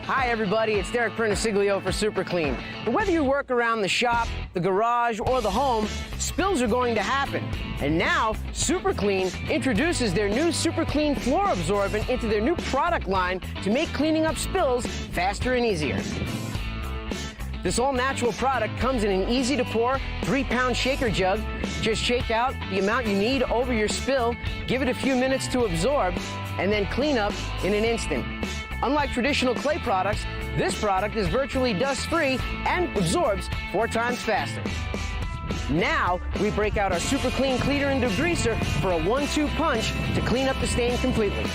Hi everybody, it's Derek Perniciglio for Super Clean. But whether you work around the shop, the garage, or the home, spills are going to happen. And now, Super Clean introduces their new Super Clean floor absorbent into their new product line to make cleaning up spills faster and easier. This all-natural product comes in an easy-to-pour 3-pound shaker jug. Just shake out the amount you need over your spill, give it a few minutes to absorb, and then clean up in an instant. Unlike traditional clay products, this product is virtually dust-free and absorbs 4 times faster. Now, we break out our Super Clean cleaner and degreaser for a 1-2 punch to clean up the stain completely.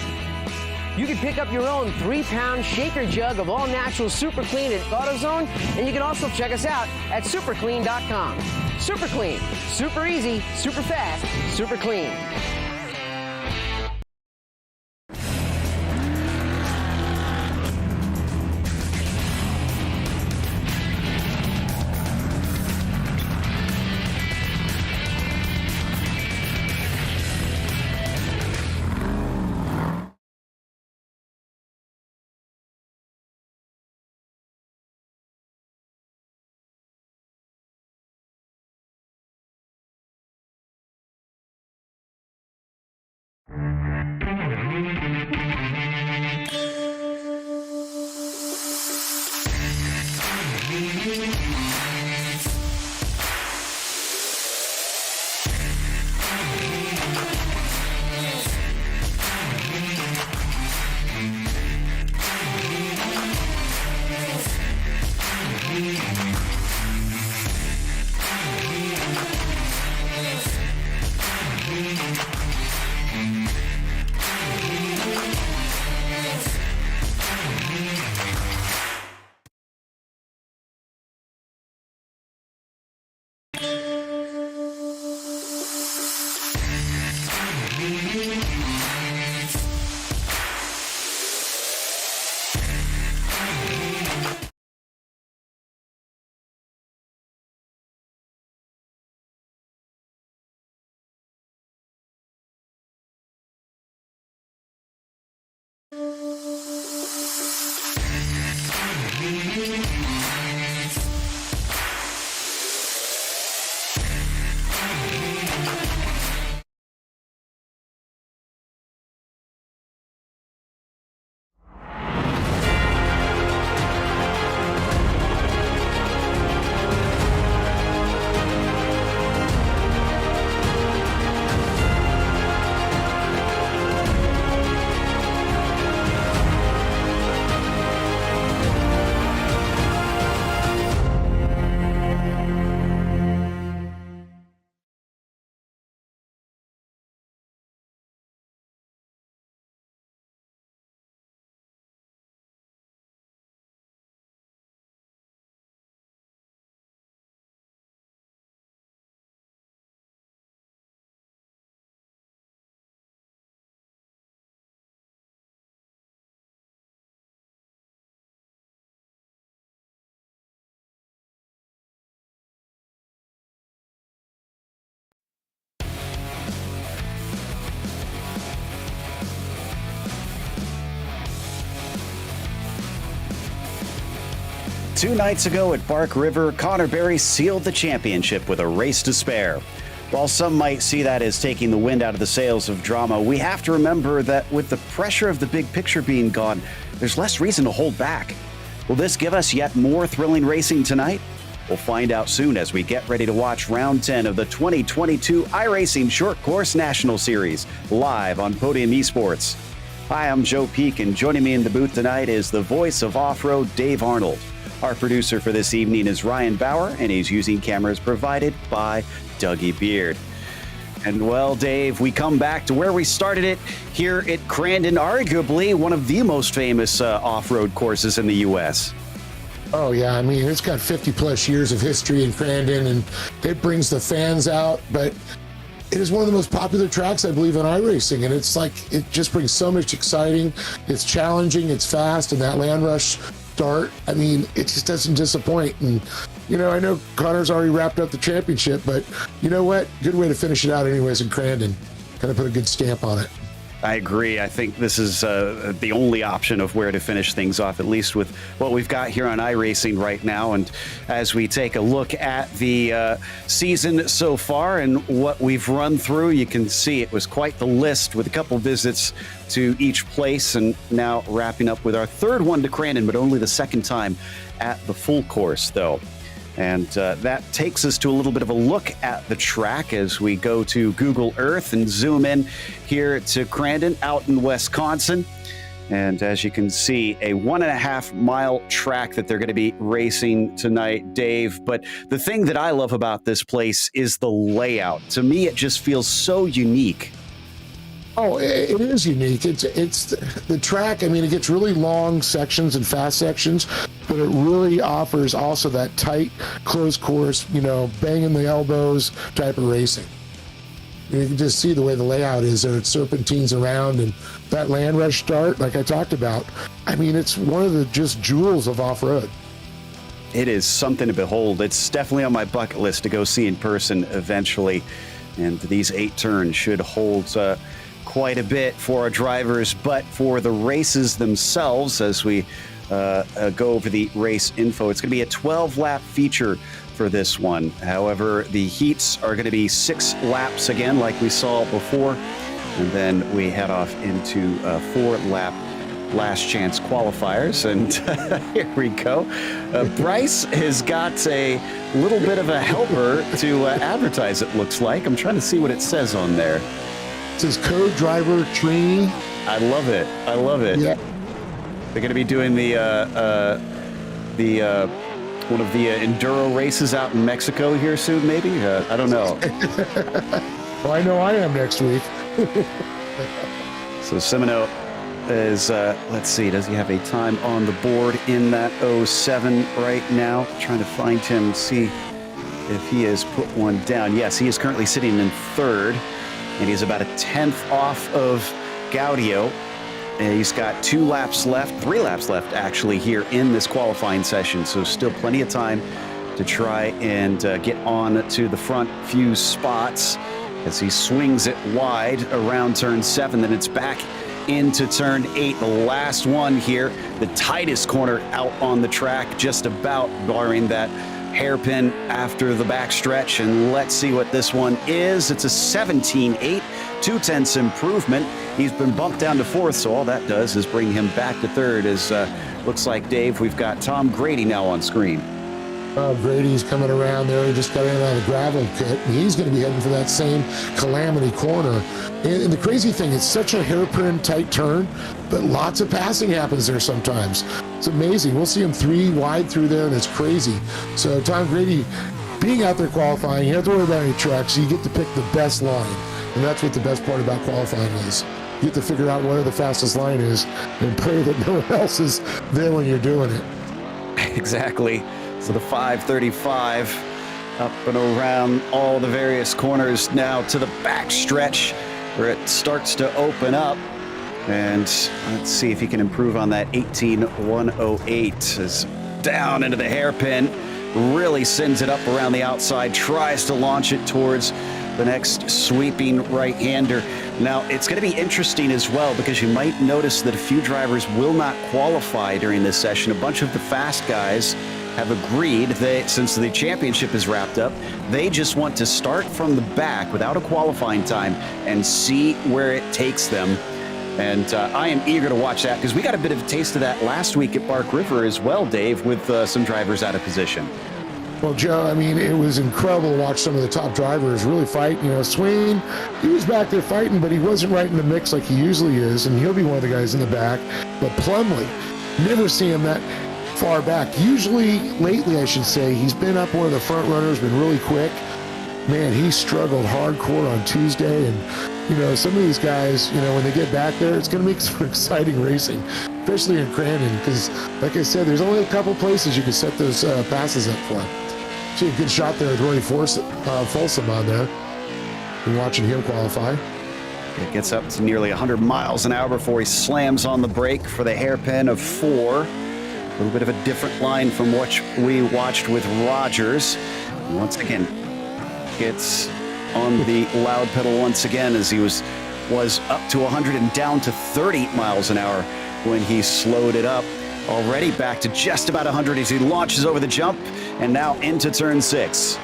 You can pick up your own 3-pound shaker jug of all-natural Super Clean at AutoZone, and you can also check us out at superclean.com. Super Clean, super easy, super fast, super clean. 2 nights ago at Bark River, Connor Berry sealed the championship with a race to spare. While some might see that as taking the wind out of the sails of drama, we have to remember that with the pressure of the big picture being gone, there's less reason to hold back. Will this give us yet more thrilling racing tonight? We'll find out soon as we get ready to watch round 10 of the 2022 iRacing Short Course National Series live on Podium Esports. Hi, I'm Joe Peak, and joining me in the booth tonight is the voice of off-road, Dave Arnold. Our producer for this evening is Ryan Bauer, and he's using cameras provided by Dougie Beard. And well, Dave, we come back to where we started it here at Crandon, arguably one of the most famous off-road courses in the U.S. Oh, yeah. I mean, it's got 50 plus years of history in Crandon, and it brings the fans out. But it is one of the most popular tracks, I believe, in iRacing. And it's like, it just brings so much exciting. It's challenging, it's fast, and that land rush start, I mean, it just doesn't disappoint. And, you know, I know Connor's already wrapped up the championship, but you know what? Good way to finish it out anyways in Crandon. Kind of put a good stamp on it. I agree. I think this is the only option of where to finish things off, at least with what we've got here on iRacing right now. And as we take a look at the season so far and what we've run through, you can see it was quite the list with a couple visits to each place, and now wrapping up with our third one to Crandon, but only the second time at the full course, though. And that takes us to a little bit of a look at the track as we go to Google Earth and zoom in here to Crandon out in Wisconsin. And as you can see, a 1.5 mile track that they're going to be racing tonight, Dave. But the thing that I love about this place is the layout. To me, it just feels so unique. Oh, it is unique. It's the track. I mean, it gets really long sections and fast sections, but it really offers also that tight, closed course, you know, banging the elbows type of racing. You can just see the way the layout is there. It serpentines around, and that land rush start, like I talked about. I mean, it's one of the just jewels of off-road. It is something to behold. It's definitely on my bucket list to go see in person eventually. And these 8 turns should hold quite a bit for our drivers, but for the races themselves, as we go over the race info, it's going to be a 12-lap feature for this one. However, the heats are going to be 6 laps again, like we saw before, and then we head off into 4-lap last chance qualifiers. And here we go. Bryce has got a little bit of a helper to advertise, it looks like. I'm trying to see what it says on there. It says co-driver trainee. I love it. I love it. Yeah. They're going to be doing the one of the enduro races out in Mexico here soon, maybe? I don't know. Well, I know I am next week. So Semino is, let's see, does he have a time on the board in that 07 right now? Trying to find him, see if he has put one down. Yes, he is currently sitting in 3rd. And he's about a 10th off of Gaudio. And he's got 2 laps left, 3 laps left actually here in this qualifying session. So still plenty of time to try and get on to the front few spots as he swings it wide around turn 7. Then it's back into turn 8, the last one here, the tightest corner out on the track, just about barring that hairpin after the backstretch. And let's see what this one is. It's a 17.8, 2/10 improvement. He's been bumped down to 4th, so all that does is bring him back to 3rd. As looks like, Dave, we've got Tom Grady now on screen. Grady's coming around there. He just got in on the gravel pit, and he's going to be heading for that same calamity corner. And the crazy thing, it's such a hairpin tight turn, but lots of passing happens there sometimes. It's amazing. We'll see him 3 wide through there, and it's crazy. So Tom Grady, being out there qualifying, you don't have to worry about any trucks. You get to pick the best line, and that's what the best part about qualifying is. You get to figure out where the fastest line is and pray that no one else is there when you're doing it. Exactly. So the 535 up and around all the various corners now to the back stretch where it starts to open up. And let's see if he can improve on that 18.108 as down into the hairpin, really sends it up around the outside, tries to launch it towards the next sweeping right-hander. Now, it's going to be interesting as well because you might notice that a few drivers will not qualify during this session. A bunch of the fast guys have agreed that since the championship is wrapped up, they just want to start from the back without a qualifying time and see where it takes them. And I am eager to watch that because we got a bit of a taste of that last week at Bark River as well, Dave, with some drivers out of position. Well, Joe, I mean, it was incredible to watch some of the top drivers really fight. You know, Swain, he was back there fighting, but he wasn't right in the mix like he usually is, and he'll be one of the guys in the back. But Plumley, never see him that far back. Usually, lately, I should say, he's been up where the front runners, been really quick. Man, he struggled hardcore on Tuesday, and, you know, some of these guys, you know, when they get back there, it's going to make some exciting racing, especially in Crandon, because, like I said, there's only a couple places you can set those passes up for. See a good shot there with Roy Folsom on there. Been watching him qualify. It gets up to nearly 100 miles an hour before he slams on the brake for the hairpin of 4. A little bit of a different line from what we watched with Rogers. And once again, gets on the loud pedal once again as he was up to 100 and down to 30 miles an hour when he slowed it up. Already back to just about 100 as he launches over the jump and now into turn 6.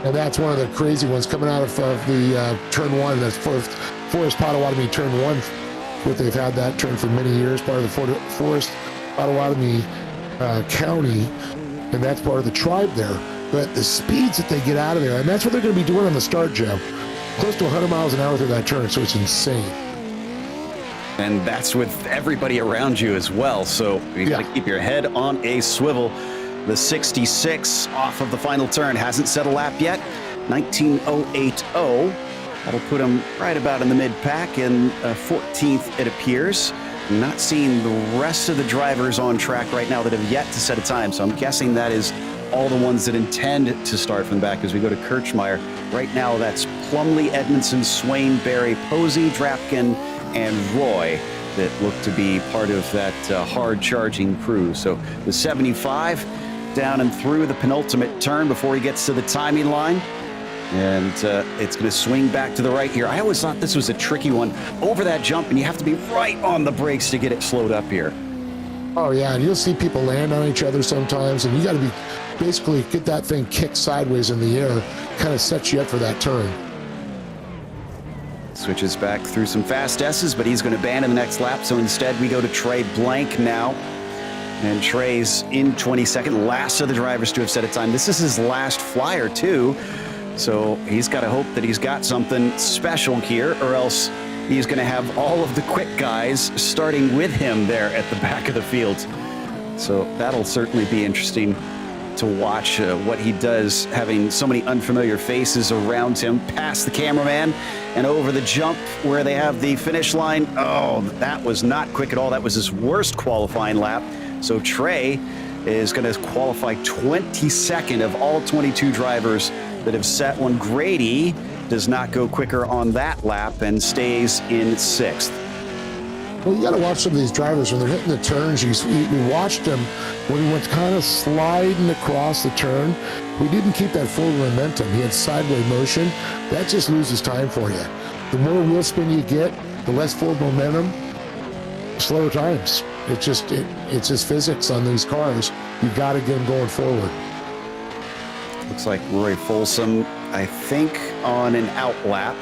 And that's one of the crazy ones coming out of the turn 1. That's Forest Potawatomi turn 1. What they've had that turn for many years, part of the Forest Potawatomi County, and that's part of the tribe there. But the speeds that they get out of there, and that's what they're going to be doing on the start, Joe. Close to 100 miles an hour through that turn, so it's insane. And that's with everybody around you as well. So you got to keep your head on a swivel. The 66 off of the final turn hasn't set a lap yet. 19.080. That'll put him right about in the mid-pack in 14th, it appears. I'm not seeing the rest of the drivers on track right now that have yet to set a time. So I'm guessing that is all the ones that intend to start from the back as we go to Kirchmeier. Right now, that's Plumley, Edmondson, Swain, Barry, Posey, Drapkin, and Roy that look to be part of that hard-charging crew. So the 75 down and through the penultimate turn before he gets to the timing line. And it's going to swing back to the right here. I always thought this was a tricky one over that jump, and you have to be right on the brakes to get it slowed up here. Oh, yeah, and you'll see people land on each other sometimes, and you got to be basically get that thing kicked sideways in the air, kind of sets you up for that turn. Switches back through some fast S's, but he's going to ban in the next lap. So instead, we go to Trey Blank now. And Trey's in 22nd, last of the drivers to have set a time. This is his last flyer, too. So he's got to hope that he's got something special here, or else he's going to have all of the quick guys starting with him there at the back of the field. So that'll certainly be interesting to watch what he does, having so many unfamiliar faces around him, past the cameraman and over the jump where they have the finish line. Oh, that was not quick at all. That was his worst qualifying lap. So Trey is going to qualify 22nd of all 22 drivers that have set one. Grady does not go quicker on that lap and stays in 6th. Well, you got to watch some of these drivers when they're hitting the turns. We watched him when he went kind of sliding across the turn. We didn't keep that forward momentum. He had sideways motion. That just loses time for you. The more wheel spin you get, the less forward momentum, slower times. It's just physics on these cars. You got to get them going forward. Looks like Roy Folsom, I think, on an out lap,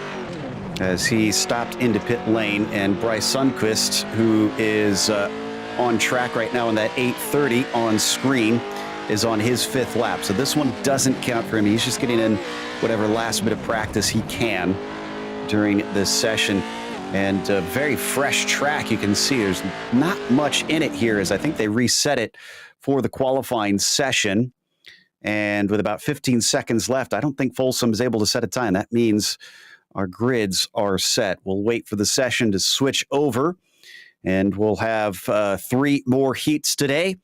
as he stopped into pit lane, and Bryce Sundquist, who is on track right now in that 8:30 on screen, is on his 5th lap. So this one doesn't count for him. He's just getting in whatever last bit of practice he can during this session. And a very fresh track. You can see there's not much in it here, as I think they reset it for the qualifying session. And with about 15 seconds left, I don't think Folsom is able to set a time. That means our grids are set. We'll wait for the session to switch over, and we'll have 3 more heats today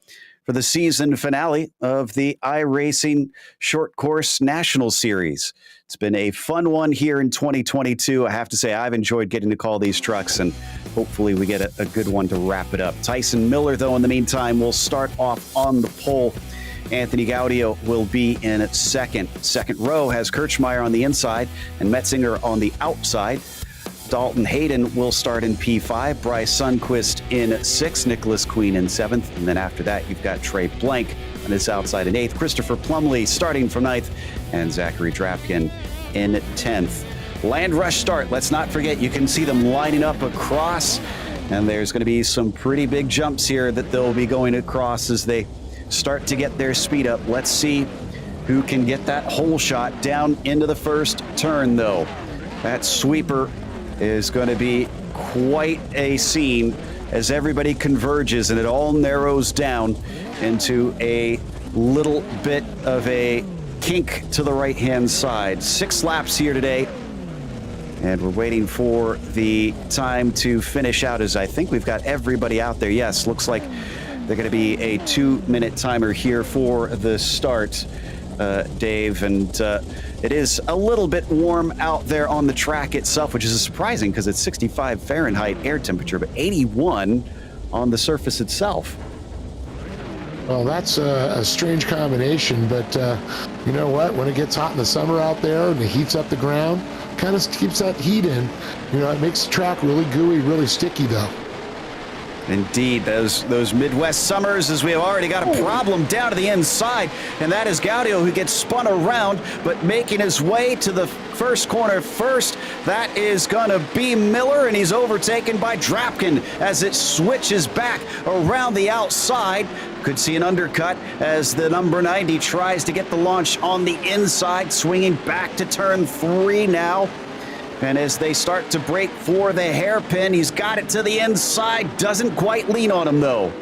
for the season finale of the iRacing Short Course National Series. It's been a fun one here in 2022. I have to say, I've enjoyed getting to call these trucks, and hopefully we get a good one to wrap it up. Tyson Miller, though, in the meantime, will start off on the pole. Anthony Gaudio will be in second. Second row has Kirchmeier on the inside and Metzinger on the outside. Dalton Hayden will start in P5, Bryce Sundquist in 6th, Nicholas Queen in 7th, and then after that you've got Trey Blank on his outside in 8th. Christopher Plumley starting from 9th, and Zachary Drapkin in 10th. Land rush start. Let's not forget, you can see them lining up across, and there's going to be some pretty big jumps here that they'll be going across as they start to get their speed up. Let's see who can get that hole shot down into the first turn, though. That sweeper is going to be quite a scene as everybody converges and it all narrows down into a little bit of a kink to the right-hand side. 6 laps here today, and we're waiting for the time to finish out, as I think we've got everybody out there. Yes, looks like they're going to be a 2-minute timer here for the start. Dave, and it is a little bit warm out there on the track itself, which is surprising because it's 65 Fahrenheit air temperature, but 81 on the surface itself. Well, that's a strange combination, but you know what? When it gets hot in the summer out there and it heats up the ground, kind of keeps that heat in. You know, it makes the track really gooey, really sticky, though. Indeed, those Midwest summers, as we have already got a problem down to the inside, and that is Gaudio, who gets spun around, but making his way to the first corner first. That is going to be Miller, and he's overtaken by Drapkin as it switches back around the outside. Could see an undercut as the number 90 tries to get the launch on the inside, swinging back to turn 3 now. And as they start to break for the hairpin, he's got it to the inside. Doesn't quite lean on him, though.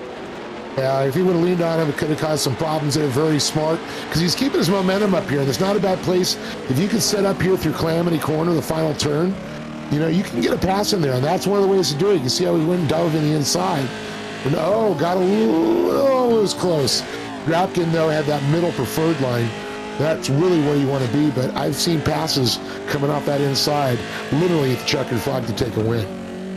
Yeah, if he would have leaned on him, it could have caused some problems there. Very smart, because he's keeping his momentum up here. And there's not a bad place. If you can set up here through Calamity Corner, the final turn, you know, you can get a pass in there. And that's one of the ways to do it. You can see how he went and dove in the inside. And, got a little, it was close. Drapkin, though, had that middle preferred line. That's really where you want to be, but I've seen passes coming off that inside, literally at the checkered flag to take a win.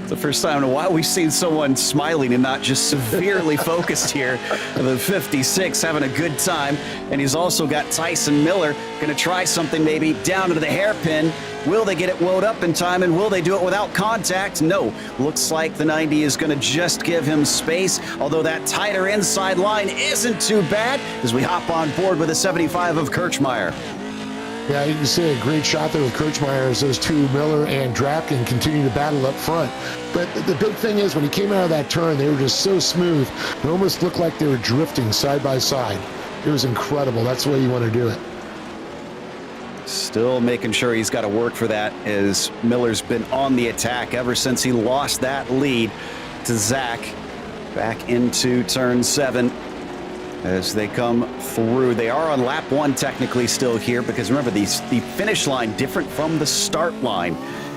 It's the first time in a while we've seen someone smiling and not just severely focused here. The 56 having a good time, and he's also got Tyson Miller going to try something maybe down to the hairpin. Will they get it wound up in time, and will they do it without contact? No. Looks like the 90 is going to just give him space, although that tighter inside line isn't too bad as we hop on board with a 75 of Kirchmeier. Yeah, you can see a great shot there with Kirchmeier as those two, Miller and Drapkin, continue to battle up front. But the big thing is when he came out of that turn, they were just so smooth. It almost looked like they were drifting side by side. It was incredible. That's the way you want to do it. Still making sure he's got to work for that, as Miller's been on the attack ever since he lost that lead to Zach back into turn 7. As they come through, they are on lap 1 technically still here, because remember, the finish line different from the start line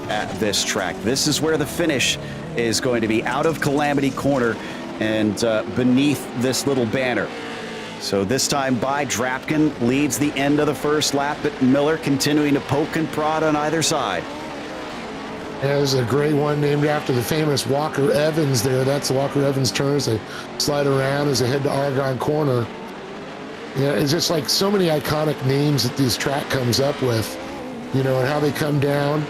at this track. This is where the finish is going to be, out of Calamity Corner and beneath this little banner. So this time by Drapkin leads the end of the first lap, but Miller continuing to poke and prod on either side. There's a great one named after the famous Walker Evans there. That's the Walker Evans turn as they slide around as they head to Argonne Corner. Yeah, it's just like so many iconic names that this track comes up with, you know, and how they come down.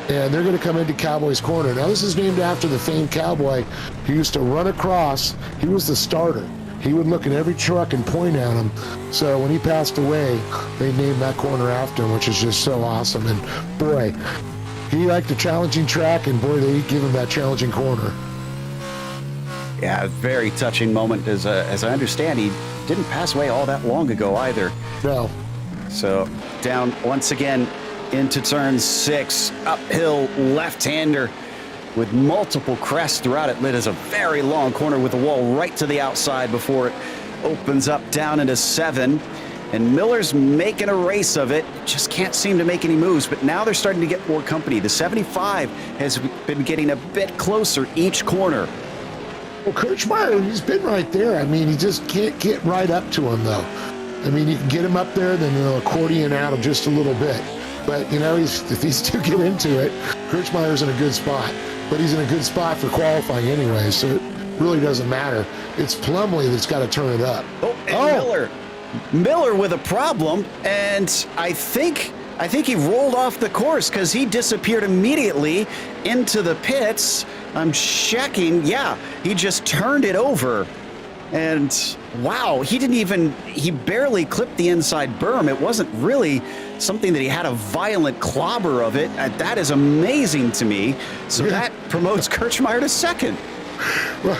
And they're going to come into Cowboys Corner. Now, this is named after the famed cowboy who used to run across. He was the starter. He would look at every truck and point at him. So when he passed away, they named that corner after him, which is just so awesome. And boy, he liked a challenging track, and boy, they give him that challenging corner. Yeah, very touching moment. As I understand, he didn't pass away all that long ago either. No. So down once again into turn 6, uphill left-hander with multiple crests throughout it. It is a very long corner with the wall right to the outside before it opens up down into 7. And Miller's making a race of it, just can't seem to make any moves, but now they're starting to get more company. The 75 has been getting a bit closer each corner. Well, Kirchmeier, he's been right there. I mean, he just can't get right up to him, though. I mean, you can get him up there, then they'll accordion out him just a little bit. But, you know, if these two get into it, Kirchmeier's in a good spot. But he's in a good spot for qualifying anyway, so it really doesn't matter. It's Plumley that's got to turn it up. Miller with a problem, and I think he rolled off the course because he disappeared immediately into the pits. I'm checking. Yeah, he just turned it over. And wow, he barely clipped the inside berm. It wasn't really something that he had a violent clobber of it. That is amazing to me. So that promotes Kirchmeier to second. Well,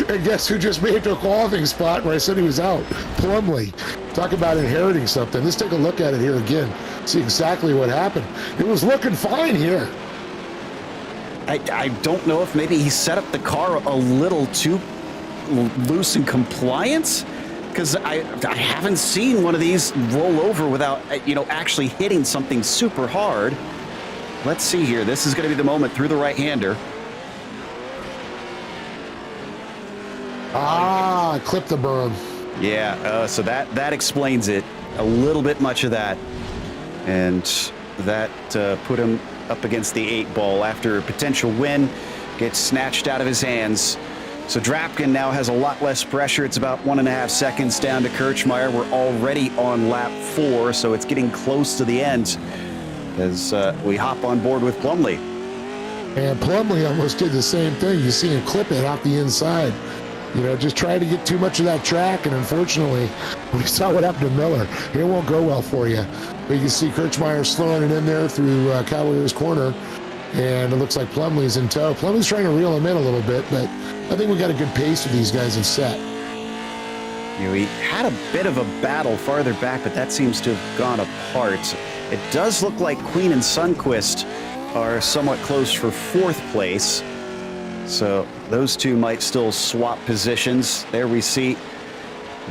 and guess who just made it to a qualifying spot where I said he was out? Plumlee. Talk about inheriting something. Let's take a look at it here again. See exactly what happened. It was looking fine here. I don't know if maybe he set up the car a little too loose in compliance, because I haven't seen one of these roll over without actually hitting something super hard. Let's see here. This is going to be the moment through the right-hander. Clip the berm. Yeah, so that explains it. A little bit much of that. And that put him up against the 8 ball after a potential win gets snatched out of his hands. So Drapkin now has a lot less pressure. It's about 1.5 seconds down to Kirchmeier. We're already on lap 4, so it's getting close to the end as we hop on board with Plumlee. And Plumlee almost did the same thing. You see him clip it out the inside. Just try to get too much of that track, and unfortunately, we saw what happened to Miller. It won't go well for you. But you can see Kirchmeier slowing it in there through Cowboy's corner, and it looks like Plumlee's in tow. Plumlee's trying to reel him in a little bit, but I think we got a good pace with these guys in set. We had a bit of a battle farther back, but that seems to have gone apart. It does look like Queen and Sundquist are somewhat close for 4th place. So those two might still swap positions. There we see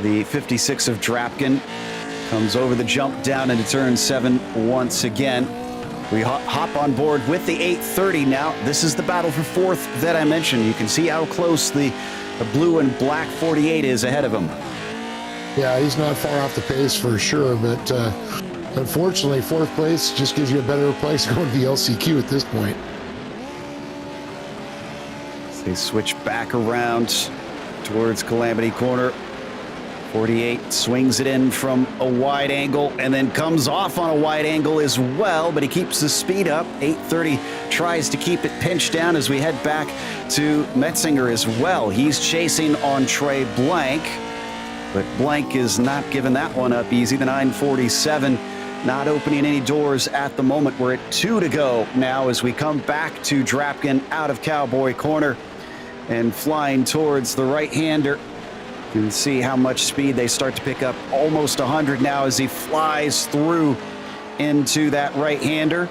the 56 of Drapkin comes over the jump down into turn 7 once again. We hop on board with the 830 now. This is the battle for 4th that I mentioned. You can see how close the blue and black 48 is ahead of him. Yeah, he's not far off the pace for sure, but unfortunately, 4th place just gives you a better place going to the LCQ at this point. They switch back around towards Calamity Corner. 48 swings it in from a wide angle and then comes off on a wide angle as well, but he keeps the speed up. 830 tries to keep it pinched down as we head back to Metzinger as well. He's chasing on Trey Blank, but Blank is not giving that one up easy. The 947 not opening any doors at the moment. We're at 2 to go now as we come back to Drapkin out of Cowboy Corner and flying towards the right-hander. You can see how much speed they start to pick up. Almost 100 now as he flies through into that right-hander.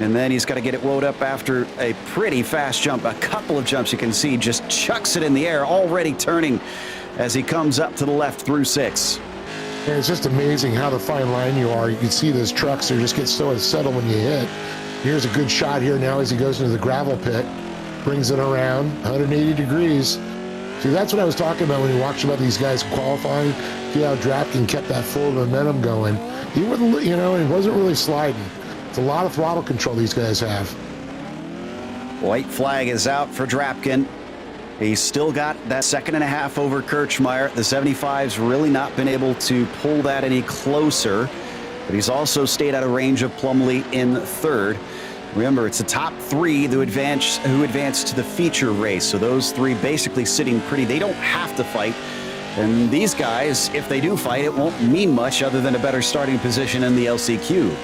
And then he's got to get it wound up after a pretty fast jump. A couple of jumps you can see, just chucks it in the air, already turning as he comes up to the left through 6. And it's just amazing how the fine line you are. You can see those trucks, they just get so unsettled when you hit. Here's a good shot here now as he goes into the gravel pit. Brings it around 180 degrees. See, that's what I was talking about when you watched about these guys qualifying. See how Drapkin kept that forward momentum going. He wouldn't, he wasn't really sliding. It's a lot of throttle control these guys have. White flag is out for Drapkin. He's still got that 1.5 seconds over Kirchmeier. The 75's really not been able to pull that any closer, but he's also stayed out of range of Plumlee in 3rd. Remember, it's the top 3 who advance to the feature race. So those 3 basically sitting pretty. They don't have to fight. And these guys, if they do fight, it won't mean much other than a better starting position in the LCQ.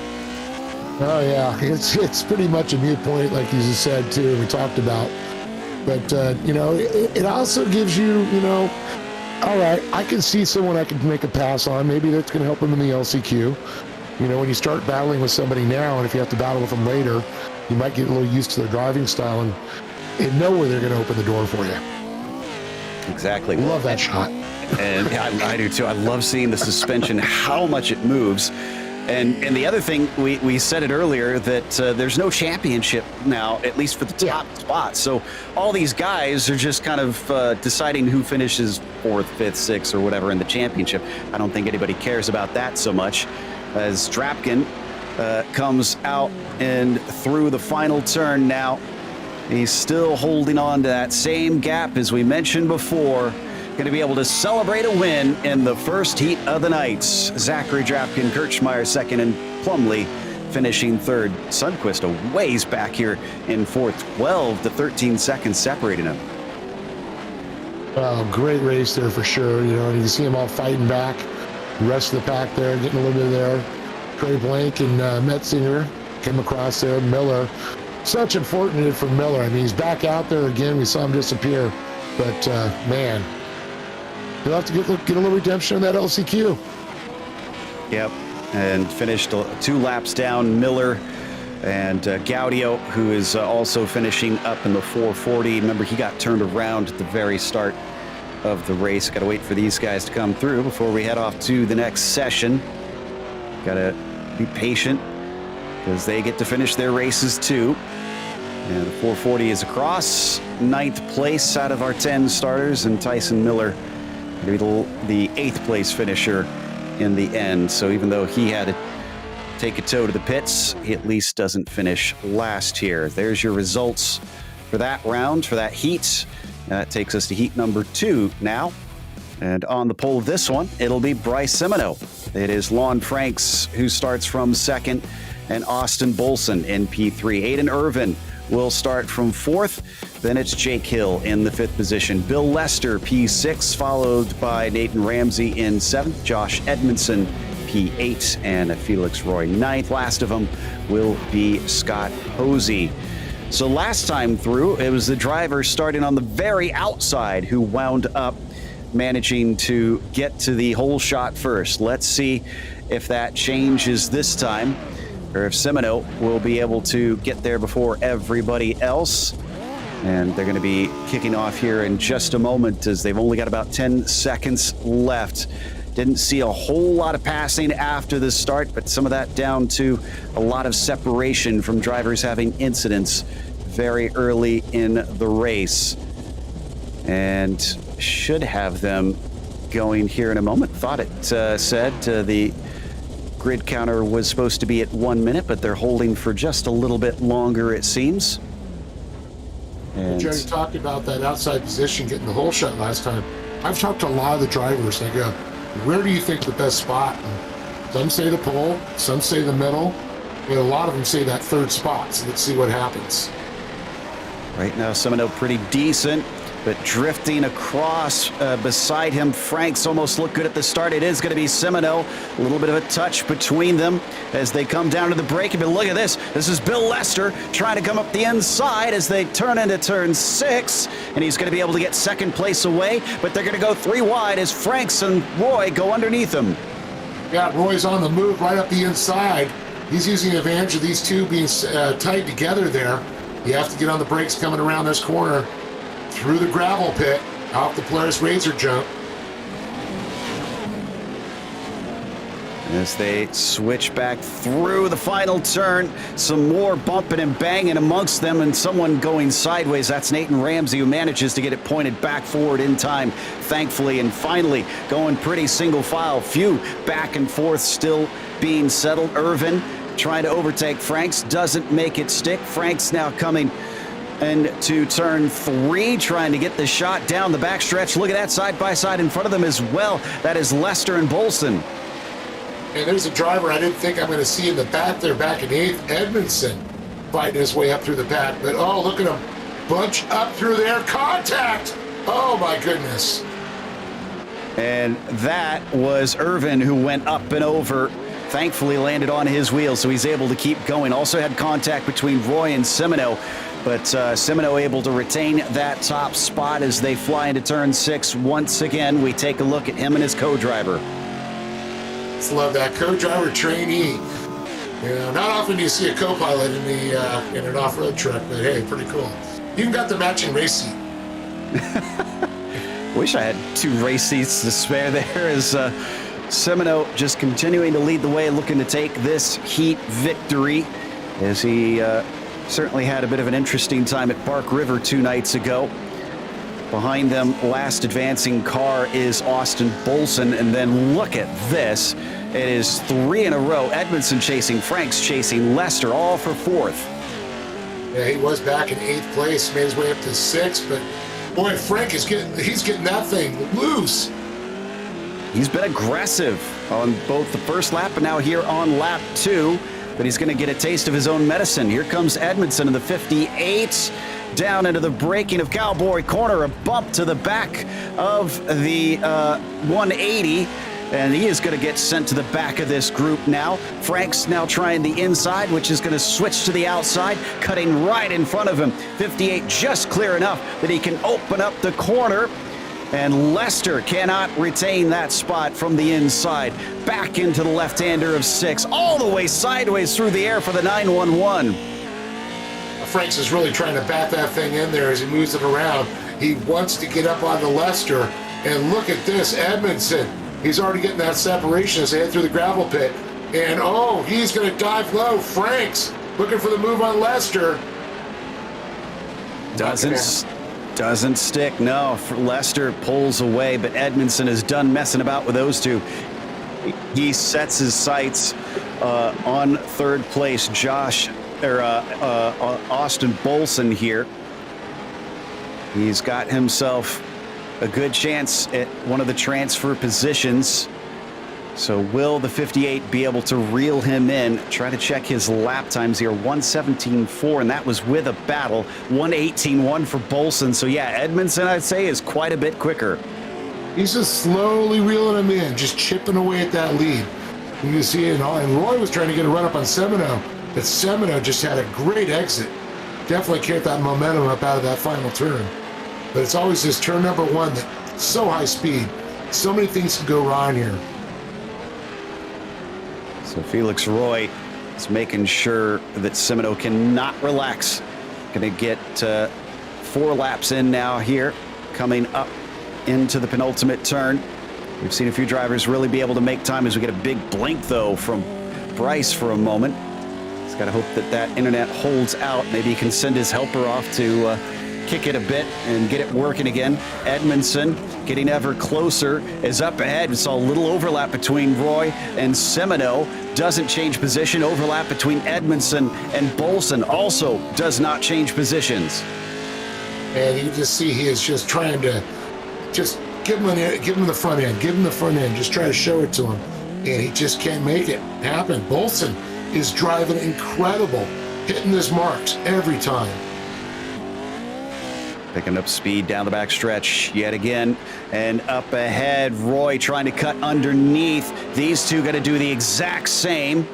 Oh, yeah. It's pretty much a mute point, like you just said, too, we talked about. But, it also gives you, all right, I can see someone I can make a pass on. Maybe that's going to help him in the LCQ. When you start battling with somebody now, and if you have to battle with them later, you might get a little used to their driving style and know where they're going to open the door for you. Exactly. Love that shot. And I do too. I love seeing the suspension, how much it moves. And the other thing, we said it earlier, that there's no championship now, at least for the top spot. So all these guys are just kind of deciding who finishes 4th, 5th, 6th, or whatever in the championship. I don't think anybody cares about that so much. As Drapkin comes out and through the final turn now. He's still holding on to that same gap as we mentioned before. Going to be able to celebrate a win in the first heat of the night. Zachary Drapkin, Kirchmeier 2nd, and Plumlee finishing 3rd. Sundquist a ways back here in 4th, 12 to 13 seconds separating him. Great race there for sure. You know, and you see them all fighting back. The rest of the pack there, getting a little bit there. Trey Blank and Metzinger came across there. Miller. Such unfortunate for Miller. I mean, he's back out there again. We saw him disappear. But, man, he'll have to get a little redemption on that LCQ. Yep, and finished 2 laps down. Miller and Gaudio, who is also finishing up in the 440. Remember, he got turned around at the very start of the race. Got to wait for these guys to come through before we head off to the next session. Got to be patient because they get to finish their races too. And the 440 is across. 9th place out of our 10 starters, and Tyson Miller going to be the 8th place finisher in the end. So even though he had to take a tow to the pits, he at least doesn't finish last here. There's your results for that round, for that heat. That takes us to heat number 2 now. And on the pole of this one, it'll be Bryce Semino. It is Lon Franks who starts from 2nd, and Austin Bolson in P3. Aiden Irvin will start from 4th. Then it's Jake Hill in the 5th position. Bill Lester, P6, followed by Nathan Ramsey in 7th. Josh Edmondson, P8, and Felix Roy 9th. Last of them will be Scott Posey. So last time through, it was the driver starting on the very outside who wound up managing to get to the hole shot first. Let's see if that changes this time, or if Semino will be able to get there before everybody else. And they're going to be kicking off here in just a moment, as they've only got about 10 seconds left. Didn't see a whole lot of passing after the start, but some of that down to a lot of separation from drivers having incidents very early in the race. And should have them going here in a moment. Thought it said the grid counter was supposed to be at 1 minute, but they're holding for just a little bit longer, it seems. And Jerry talked about that outside position, getting the hole shot last time. I've talked to a lot of the drivers. I go, where do you think the best spot? And some say the pole, some say the middle, and a lot of them say that 3rd spot. So let's see what happens. right now, Semino pretty decent, but drifting across beside him. Franks almost looked good at the start. It is going to be Semino. A little bit of a touch between them as they come down to the break. But look at this. This is Bill Lester trying to come up the inside as they turn into turn 6. And he's going to be able to get 2nd place away. But they're going to go 3 wide as Franks and Roy go underneath him. Yeah, Roy's on the move right up the inside. He's using advantage of these two being tight together there. You have to get on the brakes coming around this corner. Through the gravel pit, off the Polaris Razor jump. As they switch back through the final turn, some more bumping and banging amongst them, and someone going sideways. That's Nathan Ramsey, who manages to get it pointed back forward in time, thankfully, and finally going pretty single file. Few back and forth still being settled. Irvin trying to overtake Franks, doesn't make it stick. Franks now coming into turn 3, trying to get the shot down the backstretch. Look at that side by side in front of them as well. That is Lester and Bolson. And there's a driver I didn't think I'm going to see in the back there, back in 8th, Edmondson, fighting his way up through the pack. But oh, look at him, bunch up through there, contact! Oh my goodness. And that was Irvin, who went up and over. Thankfully landed on his wheels, so he's able to keep going. Also had contact between Roy and Semino. But Semino able to retain that top spot as they fly into turn 6. Once again, we take a look at him and his co-driver. Just love that co-driver trainee. You know, not often do you see a co-pilot in an off-road truck, but hey, pretty cool. Even got the matching race seat. Wish I had 2 race seats to spare there, as Semino just continuing to lead the way, looking to take this heat victory, as he certainly had a bit of an interesting time at Bark River 2 nights ago. Behind them, last advancing car is Austin Bolson, and then look at this. It is 3 in a row. Edmondson chasing, Franks chasing, Lester all for 4th. Yeah, he was back in 8th place, made his way up to 6th, but boy, Frank is getting that thing loose. He's been aggressive on both the first lap and now here on lap 2. but he's going to get a taste of his own medicine. Here comes Edmondson in the 58, down into the braking of Cowboy Corner, a bump to the back of the 180. And he is going to get sent to the back of this group now. Frank's now trying the inside, which is going to switch to the outside, cutting right in front of him. 58 just clear enough that he can open up the corner. And Lester cannot retain that spot from the inside. Back into the left-hander of 6, all the way sideways through the air for the 911. Franks is really trying to bat that thing in there as he moves it around. He wants to get up onto Lester. And look at this, Edmondson. He's already getting that separation as they head through the gravel pit. And oh, he's going to dive low. Franks looking for the move on Lester. Doesn't stick, no. Lester pulls away, but Edmondson is done messing about with those two. He sets his sights on third place. Austin Bolson here. He's got himself a good chance at one of the transfer positions. So will the 58 be able to reel him in? Try to check his lap times here. 1:17.4, and that was with a battle. 1:18.1 for Bolson. So yeah, Edmondson, I'd say, is quite a bit quicker. He's just slowly reeling him in, just chipping away at that lead. You can see it, and Roy was trying to get a run up on Semino, but Semino just had a great exit. Definitely carried that momentum up out of that final turn. But it's always this turn number 1 that's so high speed. So many things can go wrong here. So Felix Roy is making sure that Semino cannot relax. Going to get 4 laps in now here, coming up into the penultimate turn. We've seen a few drivers really be able to make time as we get a big blink, though, from Bryce for a moment. He's got to hope that that internet holds out. Maybe he can send his helper off to kick it a bit and get it working again. Edmondson getting ever closer, is up ahead. We saw a little overlap between Roy and Semino. Doesn't change position. Overlap between Edmondson and Bolson also does not change positions. And you can just see he is just trying to just give him the front end, just try to show it to him. And he just can't make it happen. Bolson is driving incredible, hitting his marks every time. Picking up speed down the back stretch yet again. And up ahead, Roy trying to cut underneath. These two got to do the exact same.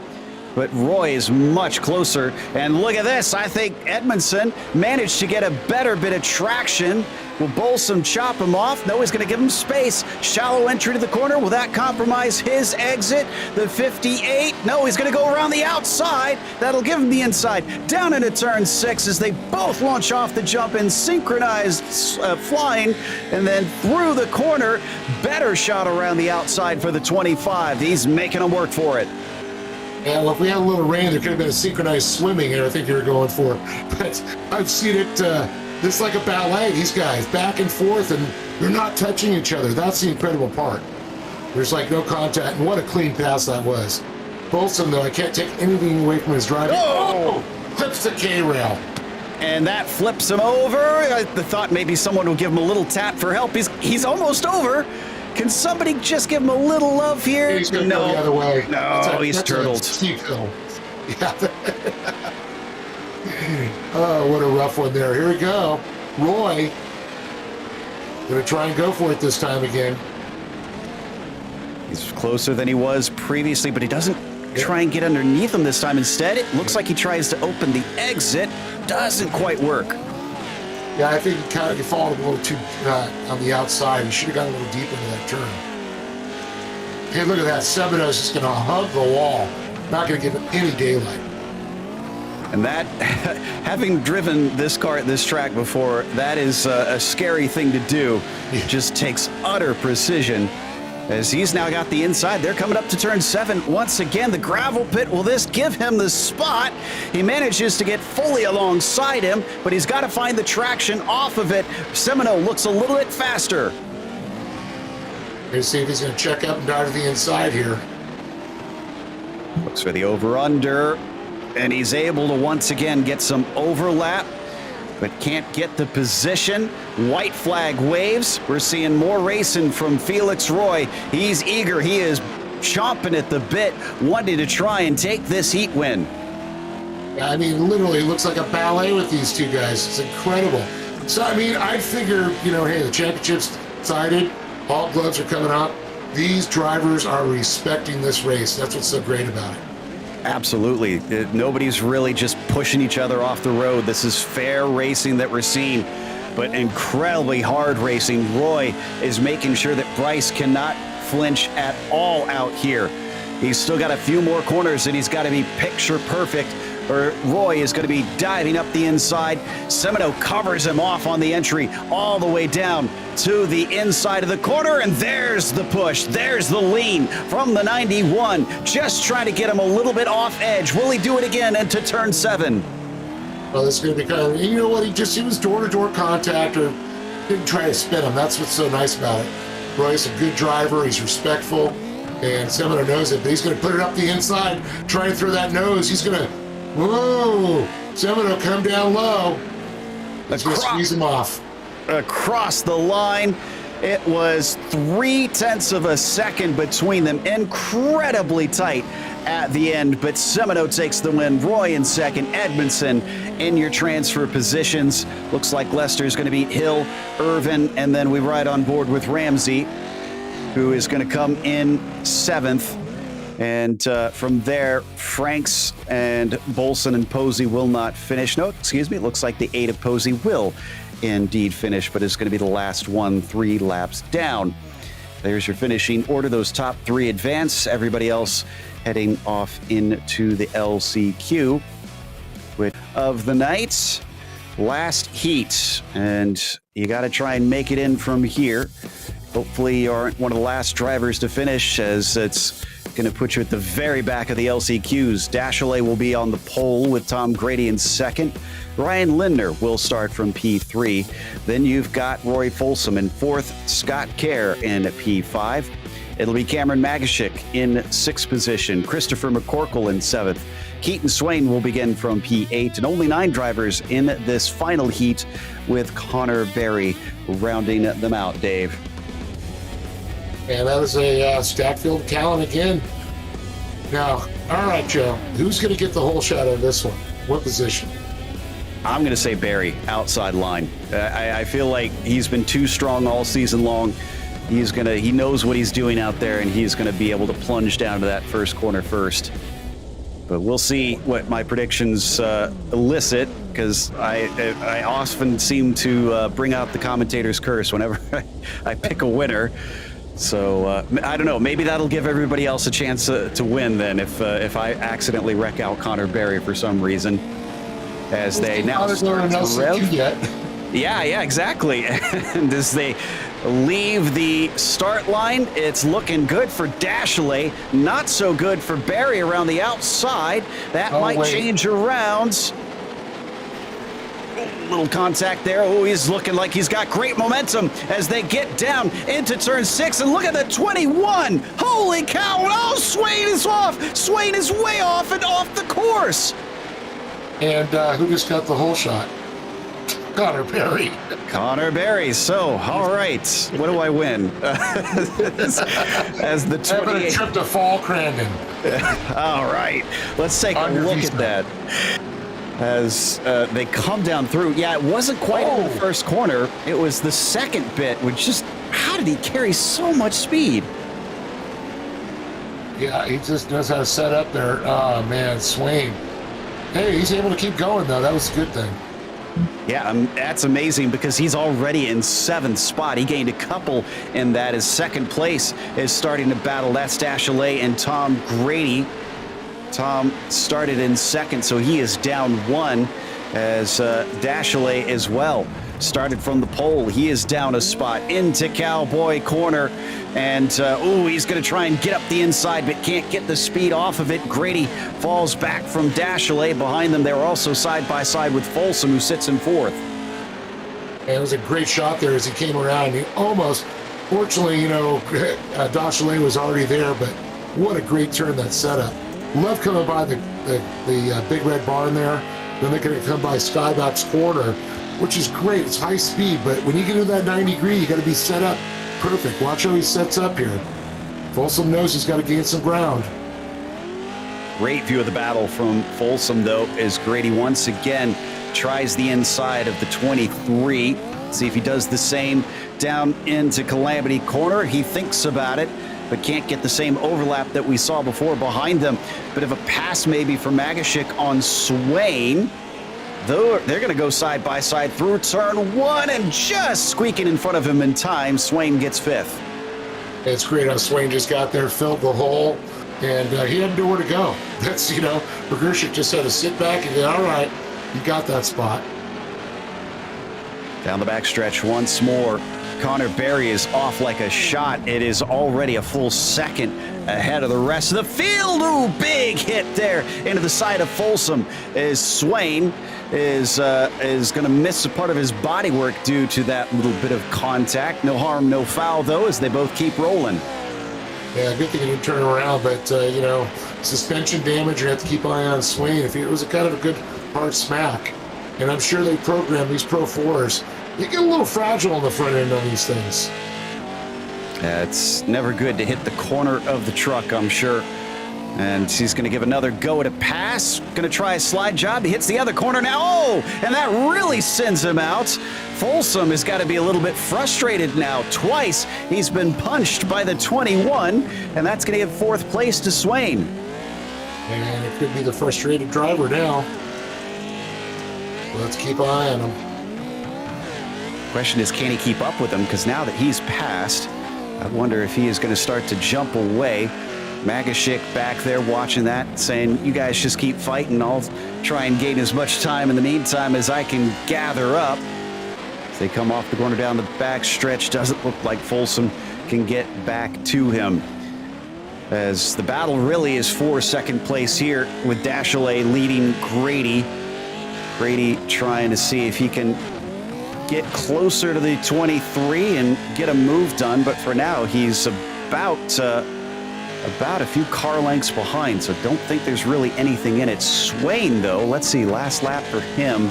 But Roy is much closer. And look at this. I think Edmondson managed to get a better bit of traction. Will Bolson chop him off? No, he's going to give him space. Shallow entry to the corner. Will that compromise his exit? The 58. No, he's going to go around the outside. That'll give him the inside. Down into turn 6 as they both launch off the jump in synchronized flying. And then through the corner. Better shot around the outside for the 25. He's making them work for it. Yeah, well, if we had a little rain, there could have been a synchronized swimming here, I think you were going for. But I've seen it, this like a ballet, these guys, back and forth, and they're not touching each other. That's the incredible part. There's like no contact, and what a clean pass that was. Bolson, though, I can't take anything away from his driving. Oh! Clips the K-rail. And that flips him over. I thought maybe someone would give him a little tap for help. He's almost over. Can somebody just give him a little love here? He's going to go the other way. No, he's turtled. Yeah. Oh, what a rough one there. Here we go. Roy going to try and go for it this time again. He's closer than he was previously, but he doesn't try and get underneath him this time. Instead, it looks like he tries to open the exit. Doesn't quite work. Yeah, I think he followed a little too on the outside. He should have gone a little deeper into that turn. Hey, look at that. Semino's just going to hug the wall. Not going to give him any daylight. And that, having driven this car at this track before, that is a scary thing to do. It just takes utter precision. As he's now got the inside, they're coming up to turn 7. Once again, the gravel pit. Will this give him the spot? He manages to get fully alongside him, but he's got to find the traction off of it. Semino looks a little bit faster. Let's see if he's going to check up and dive to the inside here. Looks for the over-under, and he's able to once again get some overlap, but can't get the position. White flag waves. We're seeing more racing from Felix Roy. He's eager. He is chomping at the bit, wanting to try and take this heat win. I mean, literally, it looks like a ballet with these two guys. It's incredible. So, I mean, I figure, you know, hey, the championship's decided, all gloves are coming up. These drivers are respecting this race. That's what's so great about it. Absolutely. Nobody's really just pushing each other off the road. This is fair racing that we're seeing, but incredibly hard racing. Roy is making sure that Bryce cannot flinch at all out here. He's still got a few more corners and he's got to be picture perfect, or Roy is going to be diving up the inside. Semino covers him off on the entry all the way down to the inside of the corner, and there's the push. There's the lean from the 91, just trying to get him a little bit off edge. Will he do it again into turn 7? Well, this is going to be kind of, you know what, he was door-to-door contact, or didn't try to spin him. That's what's so nice about it. Roy's a good driver. He's respectful, and Semino knows it, but he's going to put it up the inside, try and throw that nose. He's going to, whoa, Semino come down low. He's going to squeeze him off. Across the line, it was 0.3 of a second between them. Incredibly tight at the end, but Semino takes the win. Roy in second, Edmondson in your transfer positions. Looks like Lester's going to beat Hill, Irvin, and then we ride on board with Ramsey, who is going to come in 7th. And from there, Franks and Bolson and Posey will not finish. No, excuse me, it looks like the 8 of Posey will indeed finish, but it's going to be the last one, 3 laps down. There's your finishing order. Those top 3 advance. Everybody else heading off into the LCQ. Of the night's last heat, and you got to try and make it in from here. Hopefully you aren't one of the last drivers to finish, as it's going to put you at the very back of the LCQs. Dashley will be on the pole with Tom Grady in second. Ryan Lindner will start from P3. Then you've got Rory Folsom in 4th, Scott Kerr in P5. It'll be Cameron Magashik in 6th position, Christopher McCorkle in 7th. Keaton Swain will begin from P8, and only 9 drivers in this final heat, with Connor Berry rounding them out, Dave. And that is a Stackfield Callan again. Now, all right, Joe, who's going to get the whole shot of this one? What position? I'm going to say Barry, outside line. I feel like he's been too strong all season long. He knows what he's doing out there, and he's going to be able to plunge down to that first corner first. But we'll see what my predictions elicit, because I often seem to bring out the commentator's curse whenever I pick a winner. So I don't know. Maybe that'll give everybody else a chance to win then, if I accidentally wreck out Connor Berry for some reason, as they now start to rev. Yeah, exactly. And as they leave the start line, it's looking good for Dashley. Not so good for Barry around the outside. That might change around. Little contact there. Oh, he's looking like he's got great momentum as they get down into turn 6. And look at the 21. Holy cow. Oh, Swain is off. Swain is way off and off the course. And who just got the whole shot? Connor Berry. Connor Berry. So, all right. What do I win? As the 28. Trip to fall, Crandon. All right. Let's take a look at that. As they come down through. Yeah, it wasn't quite in the first corner. It was the second bit, which just, how did he carry so much speed? Yeah, he just knows how to set up there. Oh, man, Swain. Hey, he's able to keep going, though. That was a good thing. Yeah, that's amazing, because he's already in 7th spot. He gained a couple in that. His second place is starting to battle. That's Dashley and Tom Grady. Tom started in 2nd, so he is down 1, as Dashley as well started from the pole. He is down a spot into Cowboy Corner, and he's going to try and get up the inside, but can't get the speed off of it. Grady falls back from Dashley. Behind them, they're also side by side with Folsom, who sits in 4th. And it was a great shot there as he came around. He almost, fortunately, Dashley was already there, but what a great turn that setup. Love coming by the Big Red Barn there. Then they're going to come by Skybox Corner, which is great. It's high speed, but when you get to that 90 degree, you got to be set up perfect. Watch how he sets up here. Folsom knows he's got to gain some ground. Great view of the battle from Folsom, though, as Grady once again tries the inside of the 23. See if he does the same down into Calamity Corner. He thinks about it, but can't get the same overlap that we saw before behind them. Bit of a pass maybe for Magashik on Swain. Though they're going to go side by side through turn one and just squeaking in front of him in time. Swain gets fifth. It's great how Swain just got there, filled the hole, and he had nowhere to go. That's, Bergershik just had to sit back and go, all right, you got that spot. Down the backstretch once more. Connor Berry is off like a shot. It is already a full second ahead of the rest of the field. Ooh, big hit there into the side of Folsom as Swain is going to miss a part of his bodywork due to that little bit of contact. No harm, no foul, though, as they both keep rolling. Yeah, good thing he didn't turn around, but, suspension damage, you have to keep an eye on Swain. If it was a kind of a good hard smack, and I'm sure they program these Pro 4s, they get a little fragile on the front end on these things. Yeah, it's never good to hit the corner of the truck, I'm sure. And he's going to give another go at a pass. Going to try a slide job. He hits the other corner now. Oh, and that really sends him out. Folsom has got to be a little bit frustrated now. Twice he's been punched by the 21, and that's going to give fourth place to Swain. And it could be the frustrated driver now. Let's keep an eye on him. Question is, can he keep up with him? Because now that he's passed, I wonder if he is going to start to jump away. Magashik back there watching that, saying, you guys just keep fighting. I'll try and gain as much time in the meantime as I can gather up. As they come off the corner down the back stretch, doesn't look like Folsom can get back to him. As the battle really is for second place here with Dashley leading Grady. Grady trying to see if he can get closer to the 23 and get a move done, but for now he's about a few car lengths behind, so don't think there's really anything in it. Swain, though, let's see, last lap for him,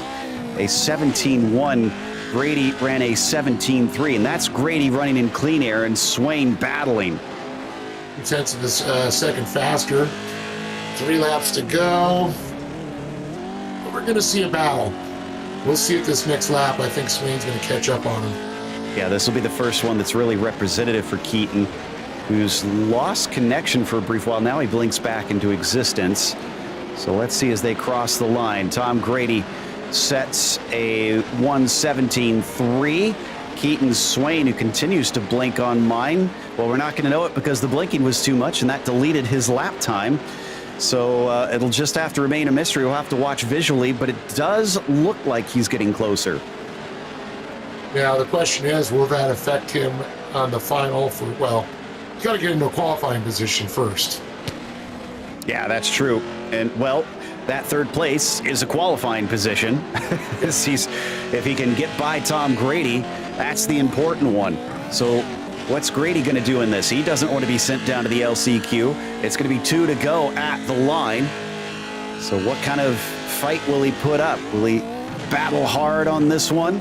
a 17.1. Grady ran a 17.3, and that's Grady running in clean air and Swain battling. Sense of this second faster. 3 laps to go. But we're going to see a battle. We'll see if this next lap, I think Swain's going to catch up on him. Yeah, this will be the first one that's really representative for Keaton, who's lost connection for a brief while. Now he blinks back into existence. So let's see as they cross the line. Tom Grady sets a 1:17.3. Keaton Swain, who continues to blink on mine. Well, we're not going to know it because the blinking was too much and that deleted his lap time. So it'll just have to remain a mystery. We'll have to watch visually, but it does look like he's getting closer. Now, the question is, will that affect him on the final for, well, he's got to get into a qualifying position first. Yeah, that's true. And, well, that third place is a qualifying position. If he can get by Tom Grady, that's the important one. So what's Grady going to do in this? He doesn't want to be sent down to the LCQ. It's going to be 2 to go at the line. So what kind of fight will he put up? Will he battle hard on this one?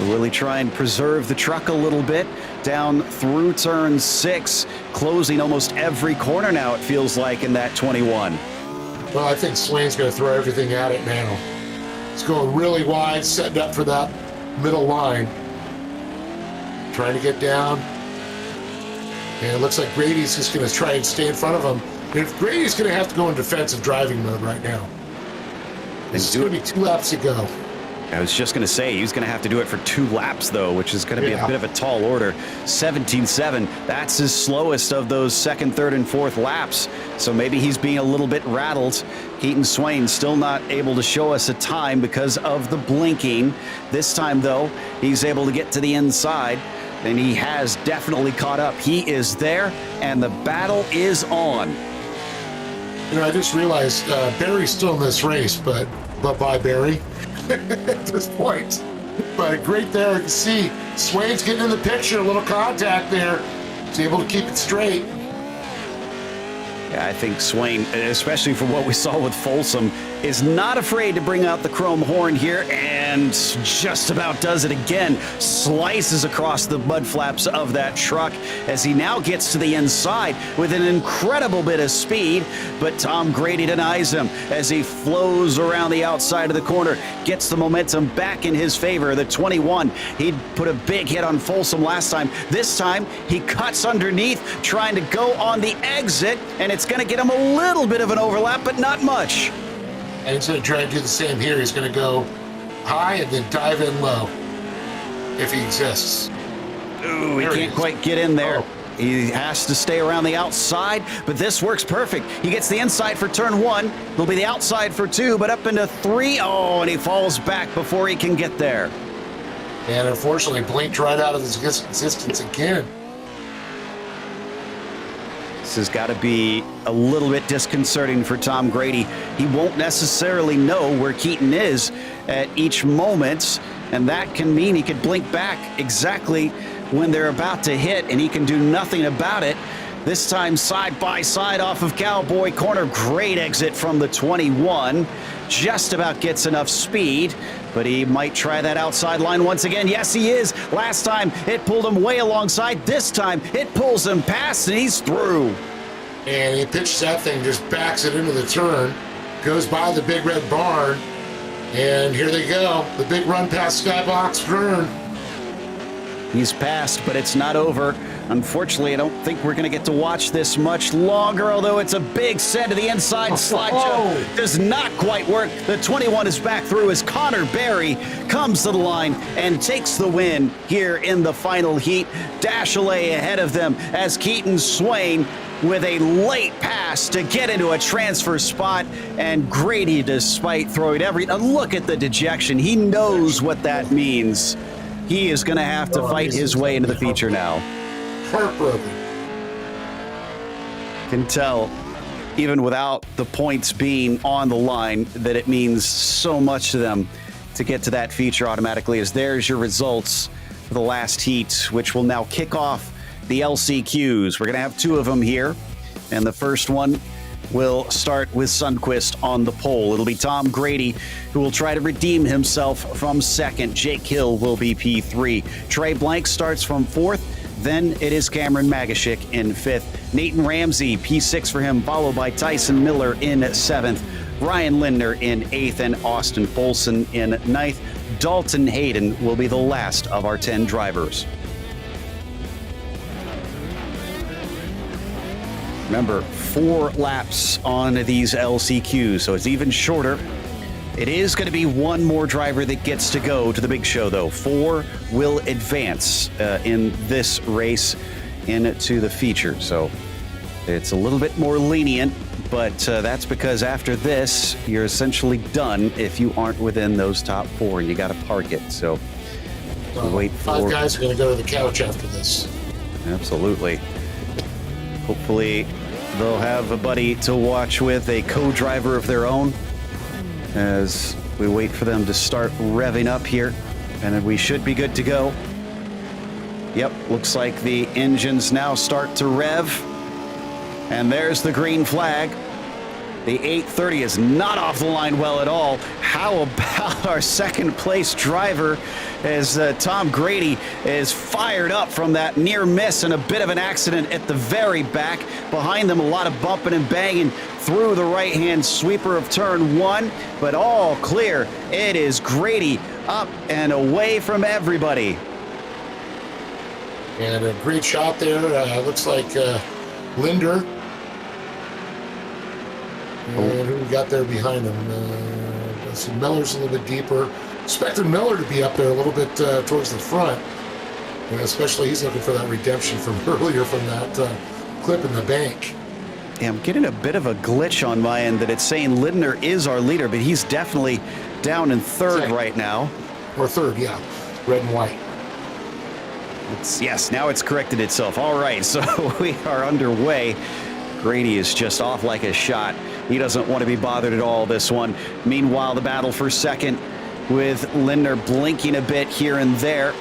Or will he try and preserve the truck a little bit? Down through turn 6, closing almost every corner now, it feels like, in that 21. Well, I think Swain's going to throw everything at it now. He's going really wide, setting up for that middle line. Trying to get down. And it looks like Grady's just going to try and stay in front of him. And if Grady's going to have to go in defensive driving mode right now. This is going to be 2 laps to go. I was just going to say, he's going to have to do it for 2 laps, though, which is going to be a bit of a tall order. 17.7, that's his slowest of those second, third, and fourth laps. So maybe he's being a little bit rattled. Keaton Swain still not able to show us a time because of the blinking. This time, though, he's able to get to the inside, and he has definitely caught up. He is there, and the battle is on. I just realized Barry's still in this race, but bye, Barry. At this point. But great there, you can see Swain's getting in the picture, a little contact there. He's able to keep it straight. Yeah, I think Swain, especially from what we saw with Folsom, is not afraid to bring out the chrome horn here, and just about does it again. Slices across the mud flaps of that truck as he now gets to the inside with an incredible bit of speed, but Tom Grady denies him as he flows around the outside of the corner, gets the momentum back in his favor. The 21, he'd put a big hit on Folsom last time. This time, he cuts underneath, trying to go on the exit, and it's going to get him a little bit of an overlap, but not much. And he's going to try to do the same here. He's going to go high and then dive in low, if he exists. Ooh, he can't quite get in there. He has to stay around the outside, but this works perfect. He gets the inside for turn 1. It'll be the outside for 2, but up into 3. Oh, and he falls back before he can get there. And unfortunately, blinked right out of his existence again. This has got to be a little bit disconcerting for Tom Grady. He won't necessarily know where Keaton is at each moment, and that can mean he could blink back exactly when they're about to hit, and he can do nothing about it. This time side by side off of Cowboy Corner. Great exit from the 21. Just about gets enough speed, but he might try that outside line once again. Yes, he is. Last time it pulled him way alongside. This time it pulls him past, and he's through. And he pitches that thing, just backs it into the turn, goes by the big red barn, and here they go. The big run past Skybox turn. He's passed, but it's not over. Unfortunately, I don't think we're going to get to watch this much longer, although it's a big set to the inside. Slide jump does not quite work. The 21 is back through as Connor Berry comes to the line and takes the win here in the final heat. Dashley ahead of them as Keaton Swain with a late pass to get into a transfer spot, and Grady, despite throwing look at the dejection. He knows what that means. He is going to have to fight his way into the feature now. Heartbroken. Can tell, even without the points being on the line, that it means so much to them to get to that feature automatically, as there's your results for the last heat, which will now kick off the LCQs. We're going to have 2 of them here, and the first one will start with Sundquist on the pole. It'll be Tom Grady who will try to redeem himself from second. Jake Hill will be P3. Trey Blank starts from 4th. Then it is Cameron Magashik in 5th. Nathan Ramsey, P6 for him, followed by Tyson Miller in 7th. Ryan Lindner in 8th, and Austin Folson in 9th. Dalton Hayden will be the last of our 10 drivers. Remember, 4 laps on these LCQs, so it's even shorter. It is going to be 1 more driver that gets to go to the big show, though. 4 will advance in this race into the feature. So it's a little bit more lenient, but that's because after this, you're essentially done if you aren't within those top 4, and you got to park it. So we'll wait for 5 guys are going to go to the couch after this. Absolutely. Hopefully they'll have a buddy to watch with, a co-driver of their own, as we wait for them to start revving up here, and then we should be good to go. Yep, looks like the engines now start to rev, and there's the green flag. The 830 is not off the line well at all. How about our second place driver, as Tom Grady is fired up from that near miss and a bit of an accident at the very back. Behind them, a lot of bumping and banging through the right-hand sweeper of turn 1, but all clear. It is Grady up and away from everybody. And a great shot there. Looks like Linder. And who we got there behind him? Let's see, Miller's a little bit deeper. Expected Miller to be up there a little bit towards the front. And especially he's looking for that redemption from earlier from that clip in the bank. Yeah, I'm getting a bit of a glitch on my end that it's saying Lindner is our leader, but he's definitely down in 3rd right now. Or 3rd, yeah. Red and white. Yes, now it's corrected itself. All right, so we are underway. Grady is just off like a shot. He doesn't want to be bothered at all, this one. Meanwhile, the battle for second with Lindner blinking a bit here and there.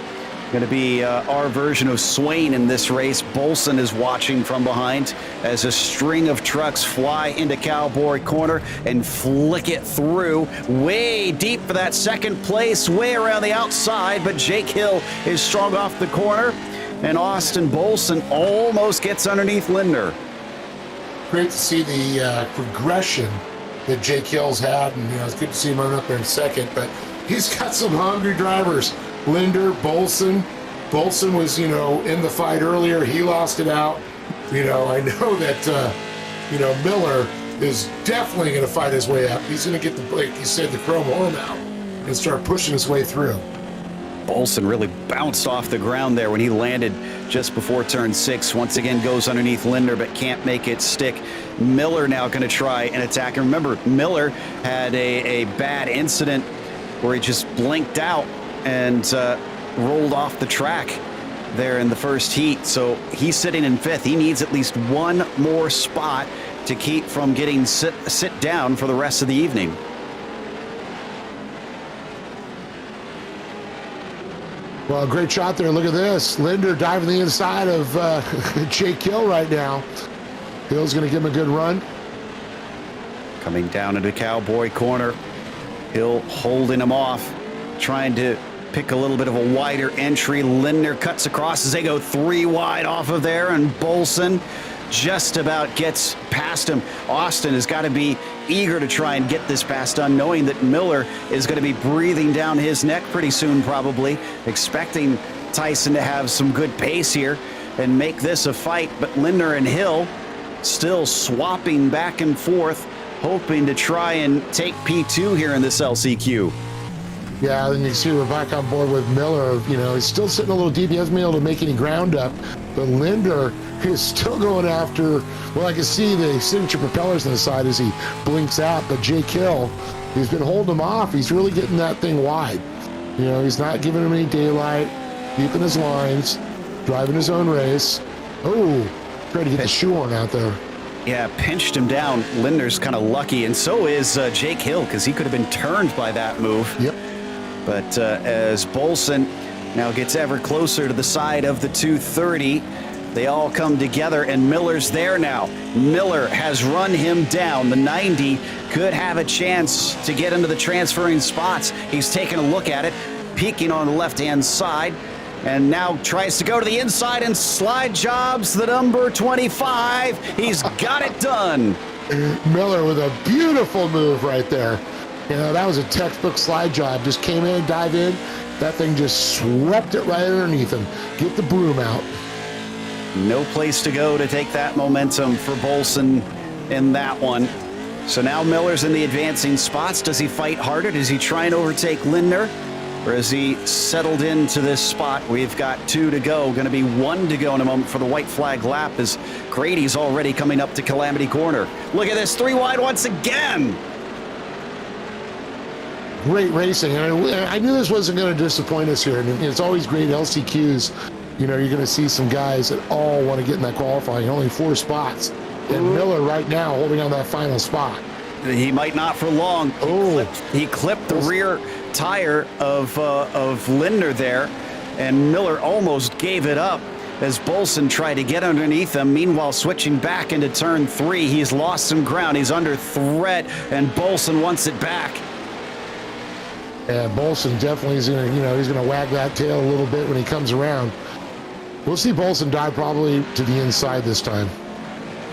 Going to be our version of Swain in this race. Bolson is watching from behind as a string of trucks fly into Cowboy Corner and flick it through way deep for that second place, way around the outside. But Jake Hill is strong off the corner, and Austin Bolson almost gets underneath Linder. Great to see the progression that Jake Hill's had, and it's good to see him run up there in second. But he's got some hungry drivers. Linder, Bolson. Bolson was, in the fight earlier. He lost it out. I know that, Miller is definitely going to fight his way up. He's going to get like you said, the chrome horn out and start pushing his way through. Bolson really bounced off the ground there when he landed just before turn 6. Once again goes underneath Linder, but can't make it stick. Miller now going to try and attack. And remember, Miller had a bad incident where he just blinked out and rolled off the track there in the first heat. So he's sitting in 5th. He needs at least one more spot to keep from getting sit down for the rest of the evening. Well, great shot there. Look at this. Linder diving the inside of Jake Hill right now. Hill's going to give him a good run. Coming down into Cowboy Corner. Hill holding him off, trying to pick a little bit of a wider entry. Linder cuts across as they go 3 wide off of there, and Bolson just about gets past him. Austin has got to be eager to try and get this pass done, knowing that Miller is going to be breathing down his neck pretty soon, probably expecting Tyson to have some good pace here and make this a fight. But Linder and Hill still swapping back and forth, hoping to try and take P2 here in this LCQ. Yeah, and you see we're back on board with Miller. He's still sitting a little deep. He hasn't been able to make any ground up. But Linder is still going after, well, I can see the signature propellers on the side as he blinks out. But Jake Hill, he's been holding him off. He's really getting that thing wide. He's not giving him any daylight, keeping his lines, driving his own race. Oh, trying to get the shoehorn out there. Yeah, pinched him down. Linder's kind of lucky, and so is Jake Hill, because he could have been turned by that move. Yep. But as Bolson now gets ever closer to the side of the 230, they all come together, and Miller's there now. Miller has run him down. The 90 could have a chance to get into the transferring spots. He's taking a look at it, peeking on the left-hand side, and now tries to go to the inside and slide jobs the number 25. He's got it done. Miller with a beautiful move right there. That was a textbook slide job. Just came in, dive in. That thing just swept it right underneath him. Get the broom out. No place to go to take that momentum for Bolson in that one. So now Miller's in the advancing spots. Does he fight harder? Does he try and overtake Linder? Or is he settled into this spot? We've got 2 to go. Going to be 1 to go in a moment for the white flag lap as Grady's already coming up to Calamity Corner. Look at this, 3 wide once again. Great racing. And I knew this wasn't going to disappoint us here. And it's always great LCQs. You're going to see some guys that all want to get in that qualifying. Only 4 spots. And Miller right now holding on that final spot. He might not for long. He clipped the rear tire of Linder there, and Miller almost gave it up as Bolson tried to get underneath him. Meanwhile, switching back into turn 3, he's lost some ground. He's under threat, and Bolson wants it back. Yeah, Bolson definitely is going to, he's going to wag that tail a little bit when he comes around. We'll see Bolson dive probably to the inside this time.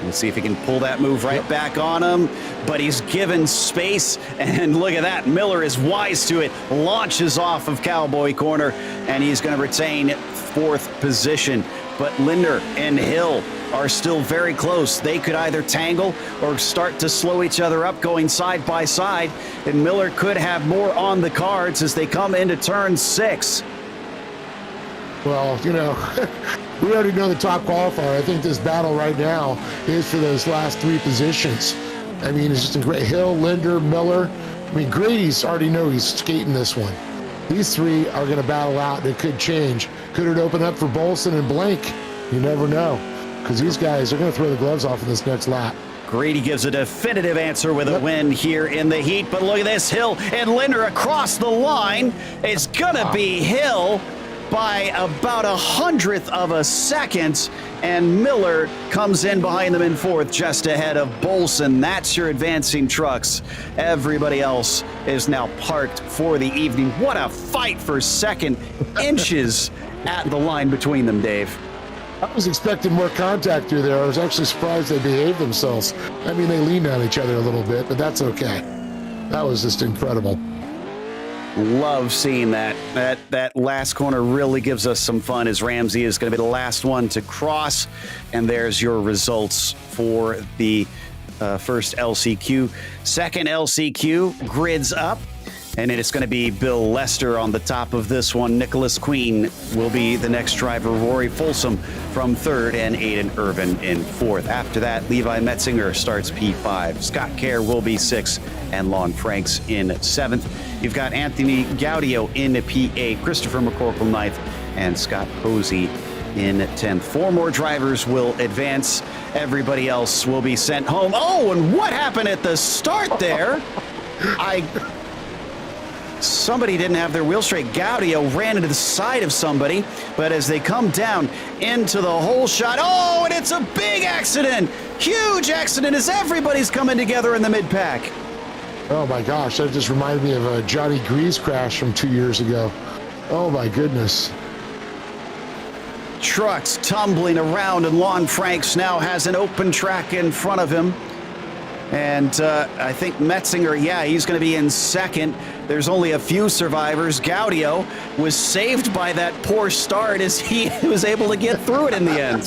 We'll see if he can pull that move right back on him, but he's given space, and look at that. Miller is wise to it, launches off of Cowboy Corner, and he's going to retain 4th position. But Linder and Hill are still very close. They could either tangle or start to slow each other up going side by side, and Miller could have more on the cards as they come into turn 6. Well, we already know the top qualifier. I think this battle right now is for those last 3 positions. I mean, it's just a great Hill, Linder, Miller. I mean, Grady's already know he's skating this one. These 3 are going to battle out, and it could change. Could it open up for Bolson and Blank? You never know, because these guys are going to throw the gloves off in this next lap. Grady gives a definitive answer with a win here in the heat, but look at this. Hill and Linder across the line. It's going to be Hill by about 1/100th of a second, and Miller comes in behind them in fourth, just ahead of Bolson. That's your advancing trucks. Everybody else is now parked for the evening. What a fight for second. Inches at the line between them, Dave. I was expecting more contact through there. I was actually surprised they behaved themselves. I mean, they leaned on each other a little bit, but that's okay. That was just incredible. Love seeing that. That last corner really gives us some fun, as Ramsey is going to be the last one to cross. And there's your results for the first LCQ. Second LCQ, grids up. And it is going to be Bill Lester on the top of this one. Nicholas Queen will be the next driver. Rory Folsom from third, and Aiden Irvin in fourth. After that, Levi Metzinger starts P5. Scott Kerr will be sixth, and Lon Franks in seventh. You've got Anthony Gaudio in P8, Christopher McCorkle ninth, and Scott Posey in 10th. Four more drivers will advance. Everybody else will be sent home. Oh, and what happened at the start there? Somebody didn't have their wheel straight. Gaudio ran into the side of somebody, but as they come down into the hole shot, oh, and it's a big accident. Huge accident as everybody's coming together in the mid-pack. Oh my gosh, that just reminded me of a Johnny Grease crash from 2 years ago. Oh my goodness. Trucks tumbling around, and Lon Franks now has an open track in front of him. And I think Metzinger, yeah, he's going to be in second. There's only a few survivors. Gaudio was saved by that poor start as he was able to get through it in the end.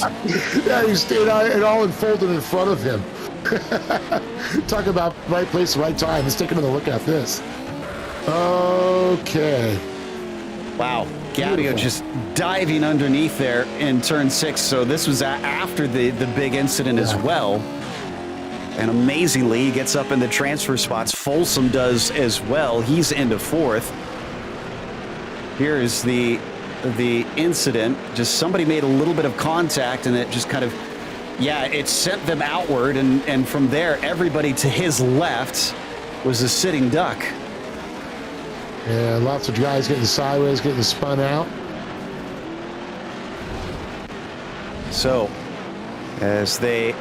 Yeah, he stayed out, it all unfolded in front of him. Talk about right place, right time. Let's take another look at this. Okay. Wow. Gaudio just diving underneath there in turn 6. So this was after the big incident as well. And amazingly, he gets up in the transfer spots. Folsom does as well. He's into fourth. Here is the incident. Just somebody made a little bit of contact, and it just kind of, yeah, it sent them outward. And from there, everybody to his left was a sitting duck. Yeah, lots of guys getting sideways, getting spun out. So, as they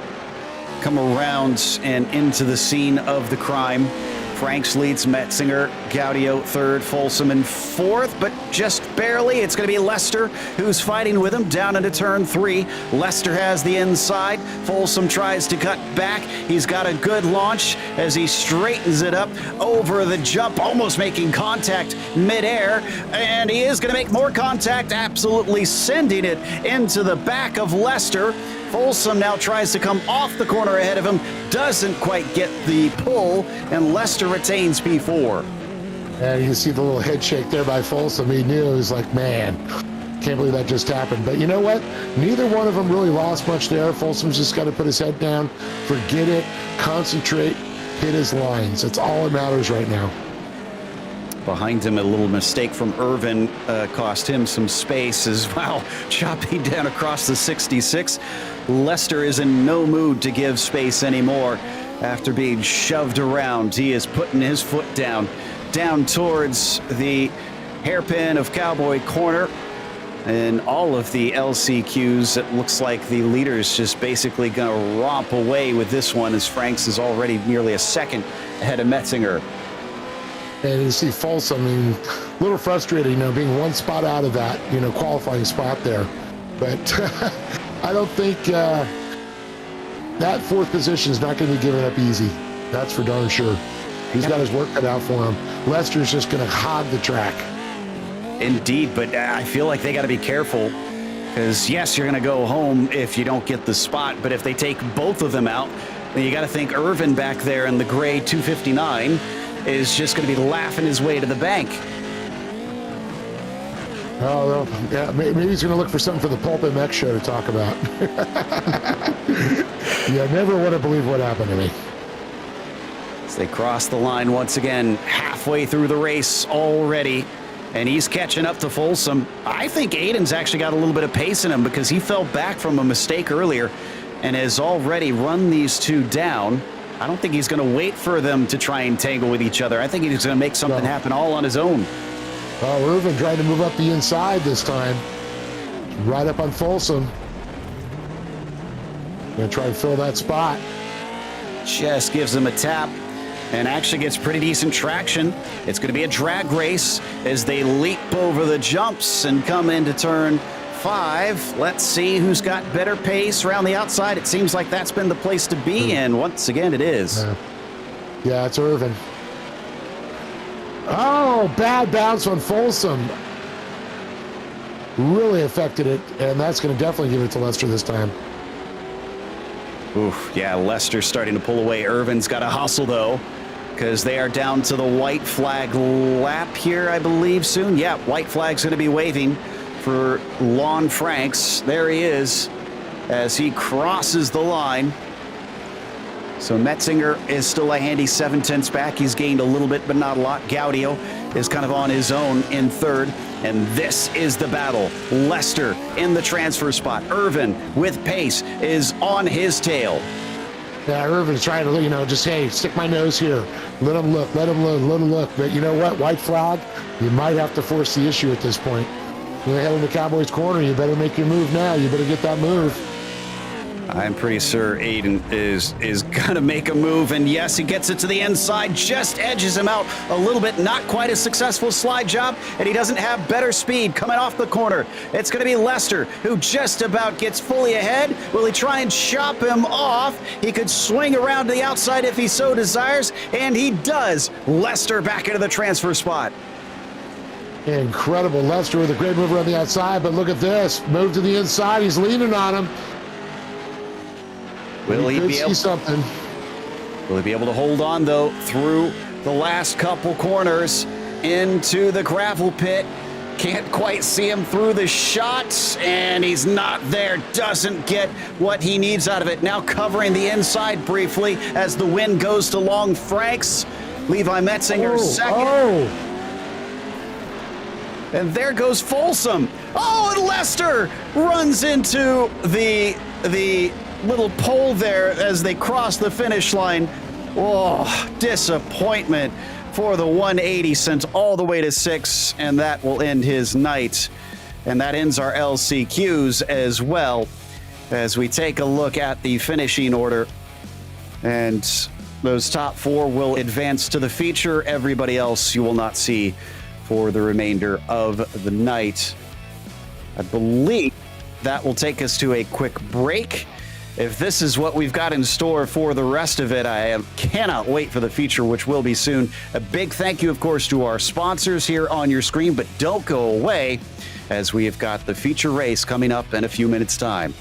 come around and into the scene of the crime, Franks leads Metzinger, Gaudio third, Folsom in fourth, but just barely. It's going to be Lester who's fighting with him down into turn 3. Lester has the inside. Folsom tries to cut back. He's got a good launch as he straightens it up over the jump, almost making contact midair, and he is going to make more contact, absolutely sending it into the back of Lester. Folsom now tries to come off the corner ahead of him, doesn't quite get the pull, and Lester retains P4. And you can see the little head shake there by Folsom. He knew. He was like, man, can't believe that just happened. But you know what? Neither one of them really lost much there. Folsom's just got to put his head down, forget it, concentrate, hit his lines. That's all that matters right now. Behind him, a little mistake from Irvin cost him some space as well. Chopping down across the 66. Lester is in no mood to give space anymore after being shoved around. He is putting his foot down towards the hairpin of Cowboy Corner. And all of the LCQs, it looks like the leader's just basically going to romp away with this one, as Franks is already nearly a second ahead of Metzinger. And you see Folsom, I mean, a little frustrated, being one spot out of that, qualifying spot there. But I don't think that fourth position is not going to be given up easy. That's for darn sure. He's got his work cut out for him. Lester's just going to hog the track. Indeed, but I feel like they got to be careful, because yes, you're going to go home if you don't get the spot, but if they take both of them out, then you got to think Irvin back there in the gray 259 is just going to be laughing his way to the bank. Oh, yeah, maybe he's going to look for something for the Pulp MX show to talk about. Yeah, never want to believe what happened to me. As they cross the line once again, halfway through the race already, and he's catching up to Folsom. I think Aiden's actually got a little bit of pace in him, because he fell back from a mistake earlier and has already run these two down. I don't think he's going to wait for them to try and tangle with each other. I think he's going to make something happen all on his own. Oh, Irvin trying to move up the inside this time. Right up on Folsom. Gonna try and fill that spot. Just gives him a tap and actually gets pretty decent traction. It's going to be a drag race as they leap over the jumps and come into turn 5. Let's see who's got better pace around the outside. It seems like that's been the place to be, and once again it is. Yeah, it's Irvin. Oh, bad bounce on Folsom. Really affected it, and that's going to definitely give it to Lester this time. Oof, yeah, Lester starting to pull away. Irvin's got to hustle, though, because they are down to the white flag lap here, I believe, soon. Yeah, white flag's going to be waving for Lon Franks. There he is as he crosses the line. So Metzinger is still a handy 7/10 back. He's gained a little bit, but not a lot. Gaudio is kind of on his own in third. And this is the battle. Lester in the transfer spot. Irvin with pace is on his tail. Yeah, Irvin's trying to, just, hey, stick my nose here. Let him look, let him look, let him look. But you know what? White flag, you might have to force the issue at this point. You're heading to Cowboys corner. You better make your move now. You better get that move. I'm pretty sure Aiden is going to make a move, and yes, he gets it to the inside, just edges him out a little bit. Not quite a successful slide job, and he doesn't have better speed coming off the corner. It's going to be Lester, who just about gets fully ahead. Will he try and chop him off? He could swing around to the outside if he so desires, and he does. Lester back into the transfer spot. Incredible. Lester with a great move around the outside, but look at this. Move to the inside. He's leaning on him. Will he be able to hold on, though, through the last couple corners into the gravel pit? Can't quite see him through the shots, and he's not there. Doesn't get what he needs out of it. Now covering the inside briefly as the wind goes to Long Franks. Levi Metzinger second. And there goes Folsom. Oh, and Lester runs into the little pole there as they cross the finish line. Oh, disappointment for the 180, sent all the way to 6, and that will end his night. And that ends our LCQs as well, as we take a look at the finishing order. And those top 4 will advance to the feature. Everybody else you will not see for the remainder of the night. I believe that will take us to a quick break. If this is what we've got in store for the rest of it, I cannot wait for the feature, which will be soon. A big thank you, of course, to our sponsors here on your screen, but don't go away as we have got the feature race coming up in a few minutes' time.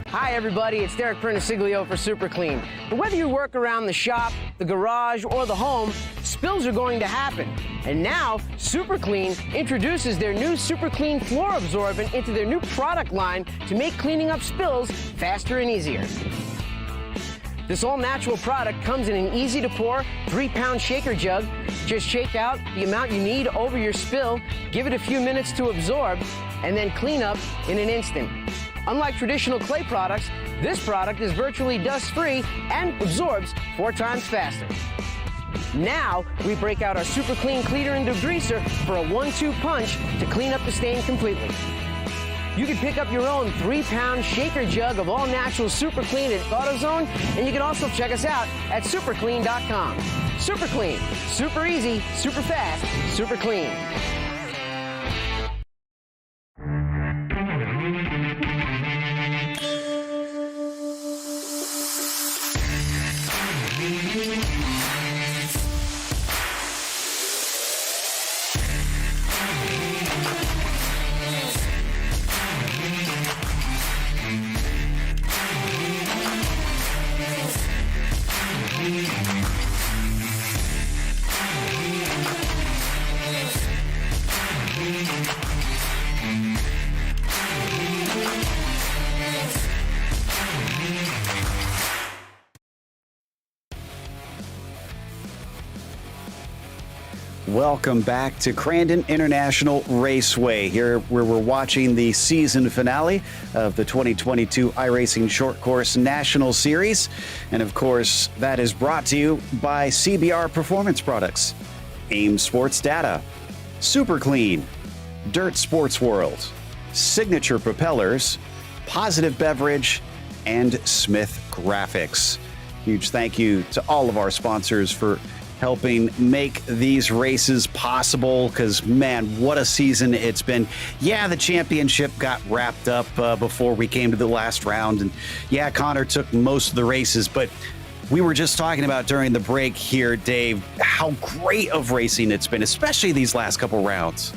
Hi everybody, it's Derek Prentice-Siglio for Super Clean. And whether you work around the shop, the garage, or the home, spills are going to happen. And now, Super Clean introduces their new Super Clean Floor Absorbent into their new product line to make cleaning up spills faster and easier. This all-natural product comes in an easy-to-pour 3-pound shaker jug. Just shake out the amount you need over your spill, give it a few minutes to absorb, and then clean up in an instant. Unlike traditional clay products, this product is virtually dust-free and absorbs 4 times faster. Now, we break out our Super Clean cleaner and degreaser for a 1-2 punch to clean up the stain completely. You can pick up your own 3-pound shaker jug of all-natural Super Clean at AutoZone, and you can also check us out at superclean.com. Super Clean, super easy, super fast, super clean. Welcome back to Crandon International Raceway, here where we're watching the season finale of the 2022 iRacing Short Course National Series. And of course, that is brought to you by CBR Performance Products, AIM Sports Data, Super Clean, Dirt Sports World, Signature Propellers, Positive Beverage, and Smith Graphics. Huge thank you to all of our sponsors for helping make these races possible, because man, what a season it's been. Yeah, the championship got wrapped up before we came to the last round, and yeah, Connor took most of the races, but we were just talking about during the break here, Dave, how great of racing it's been, especially these last couple rounds.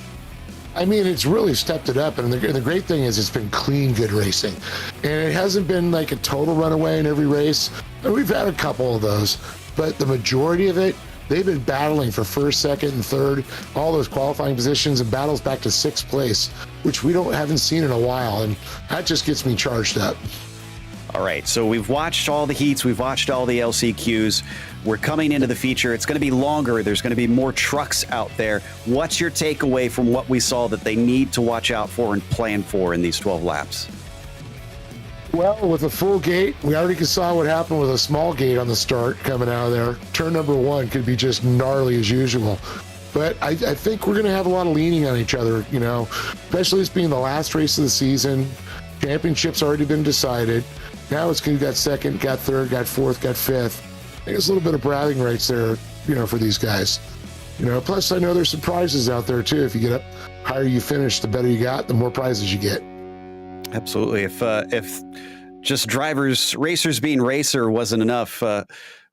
I mean, it's really stepped it up, and the great thing is it's been clean, good racing. And it hasn't been like a total runaway in every race. And we've had a couple of those, but the majority of it, they've been battling for first, second, and third, all those qualifying positions, and battles back to sixth place, which we haven't seen in a while, and that just gets me charged up. All right, so we've watched all the heats, we've watched all the LCQs. We're coming into the feature. It's going to be longer. There's going to be more trucks out there. What's your takeaway from what we saw that they need to watch out for and plan for in these 12 laps? Well, with a full gate, we already saw what happened with a small gate on the start coming out of there. Turn number one could be just gnarly as usual. But I think we're going to have a lot of leaning on each other, you know, especially this being the last race of the season. Championship's already been decided. Now it's going to got second, got third, got fourth, got fifth. I think there's a little bit of bragging rights there, you know, for these guys. You know, plus I know there's some prizes out there too. If you get up higher you finish, the better you got, the more prizes you get. Absolutely. If just racers being racer wasn't enough,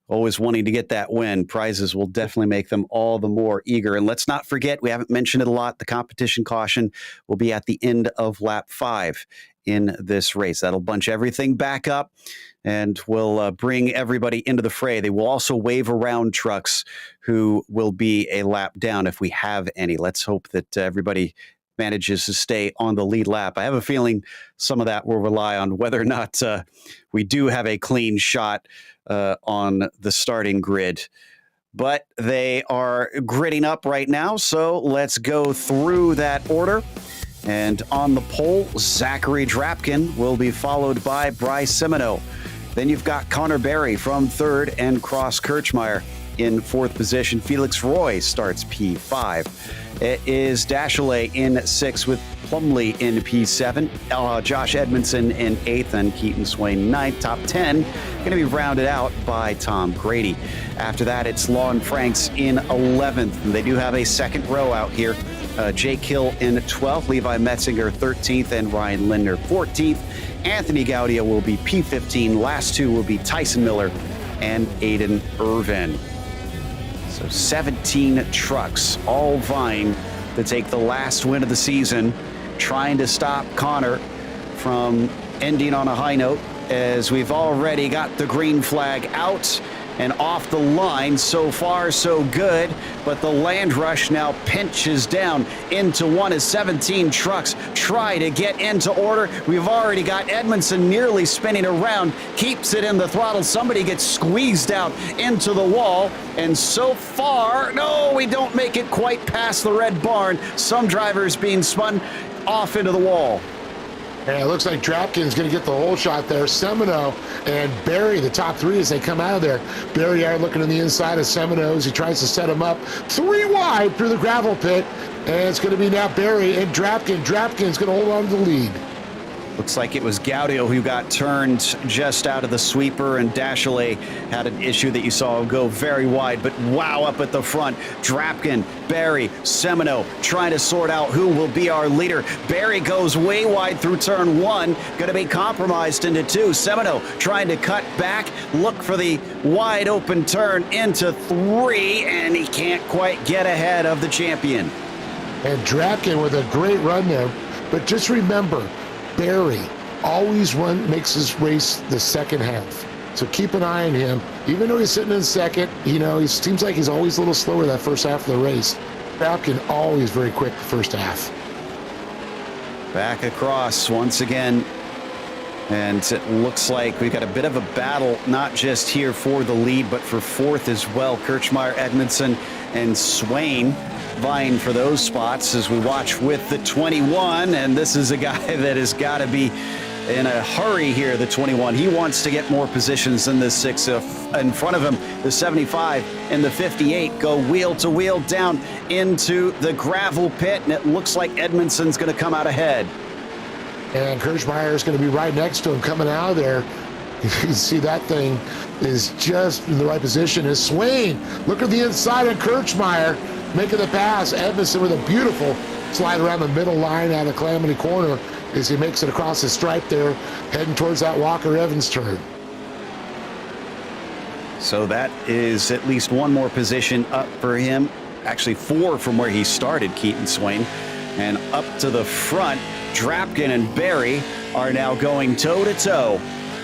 always wanting to get that win, prizes will definitely make them all the more eager. And let's not forget, we haven't mentioned it a lot, the competition caution will be at the end of lap 5 in this race. That'll bunch everything back up and will bring everybody into the fray. They will also wave around trucks who will be a lap down if we have any. Let's hope that everybody manages to stay on the lead lap. I have a feeling some of that will rely on whether or not we do have a clean shot on the starting grid. But they are gridding up right now, so let's go through that order. And on the pole, Zachary Drapkin will be followed by Bryce Semino. Then you've got Connor Berry from third and Cross Kirchmeier in fourth position. Felix Roy starts P5. It is Dashley in sixth with Plumley in P7. Josh Edmondson in eighth and Keaton Swain ninth. Top 10 going to be rounded out by Tom Grady. After that, it's Lon Franks in 11th. And they do have a second row out here. Jake Hill in 12th, Levi Metzinger 13th, and Ryan Lindner 14th. Anthony Gaudia will be P15. Last two will be Tyson Miller and Aiden Irvin. So 17 trucks, all vying to take the last win of the season, trying to stop Connor from ending on a high note, as we've already got the green flag out and off the line. So far, so good, but the land rush now pinches down into one as 17 trucks try to get into order. We've already got Edmondson nearly spinning around, keeps it in the throttle. Somebody gets squeezed out into the wall, and so far, no, we don't make it quite past the red barn. Some drivers being spun off into the wall. Yeah, it looks like Drapkin's going to get the whole shot there. Semino and Barry, the top three as they come out of there. Barry looking on the inside of Semino as he tries to set him up. 3 wide through the gravel pit. And it's going to be now Barry and Drapkin. Drapkin's going to hold on to the lead. Looks like it was Gaudio who got turned just out of the sweeper, and Dashley had an issue that you saw go very wide, but wow, up at the front. Drapkin, Barry, Semino trying to sort out who will be our leader. Barry goes way wide through turn 1, going to be compromised into 2. Semino trying to cut back, look for the wide open turn into 3, and he can't quite get ahead of the champion. And Drapkin with a great run there, but just remember, Barry always makes his race the second half. So keep an eye on him. Even though he's sitting in second, you know, he seems like he's always a little slower that first half of the race. Drapkin always very quick the first half. Back across once again. And it looks like we've got a bit of a battle, not just here for the lead, but for fourth as well. Kirchmeier, Edmondson, and Swain vying for those spots as we watch with the 21. And this is a guy that has got to be in a hurry here, the 21. He wants to get more positions than the 6 in front of him. The 75 and the 58 go wheel to wheel down into the gravel pit, and it looks like Edmondson's going to come out ahead. And Kirchmeier is going to be right next to him coming out of there. You can see that thing is just in the right position. As Swain, look at the inside of Kirchmeier making the pass. Edmondson with a beautiful slide around the middle line out of Calamity Corner as he makes it across the stripe there, heading towards that Walker Evans turn. So that is at least one more position up for him. Actually 4 from where he started, Keaton Swain. And up to the front, Drapkin and Barry are now going toe-to-toe.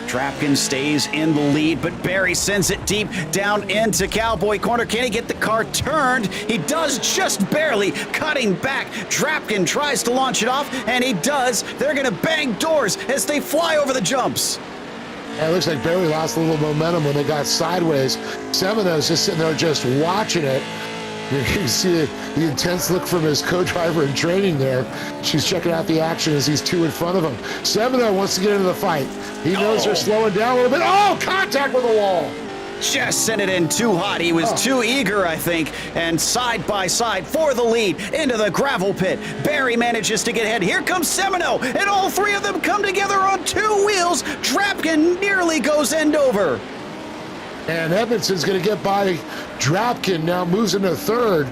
Drapkin stays in the lead, but Barry sends it deep down into Cowboy Corner. Can he get the car turned? He does, just barely, cutting back. Drapkin tries to launch it off, and he does. They're going to bang doors as they fly over the jumps. Yeah, it looks like Barry lost a little momentum when they got sideways. Semino's just sitting there just watching it. You can see the intense look from his co-driver in training there. She's checking out the action as he's 2 in front of him. Semino wants to get into the fight. He knows they're slowing down a little bit. Oh, contact with the wall. Just sent it in too hot. He was too eager, I think, and side by side for the lead into the gravel pit. Barry manages to get ahead. Here comes Semino, and all 3 of them come together on 2 wheels. Drapkin nearly goes end over. And Edmondson's going to get by Drapkin, now moves into 3rd.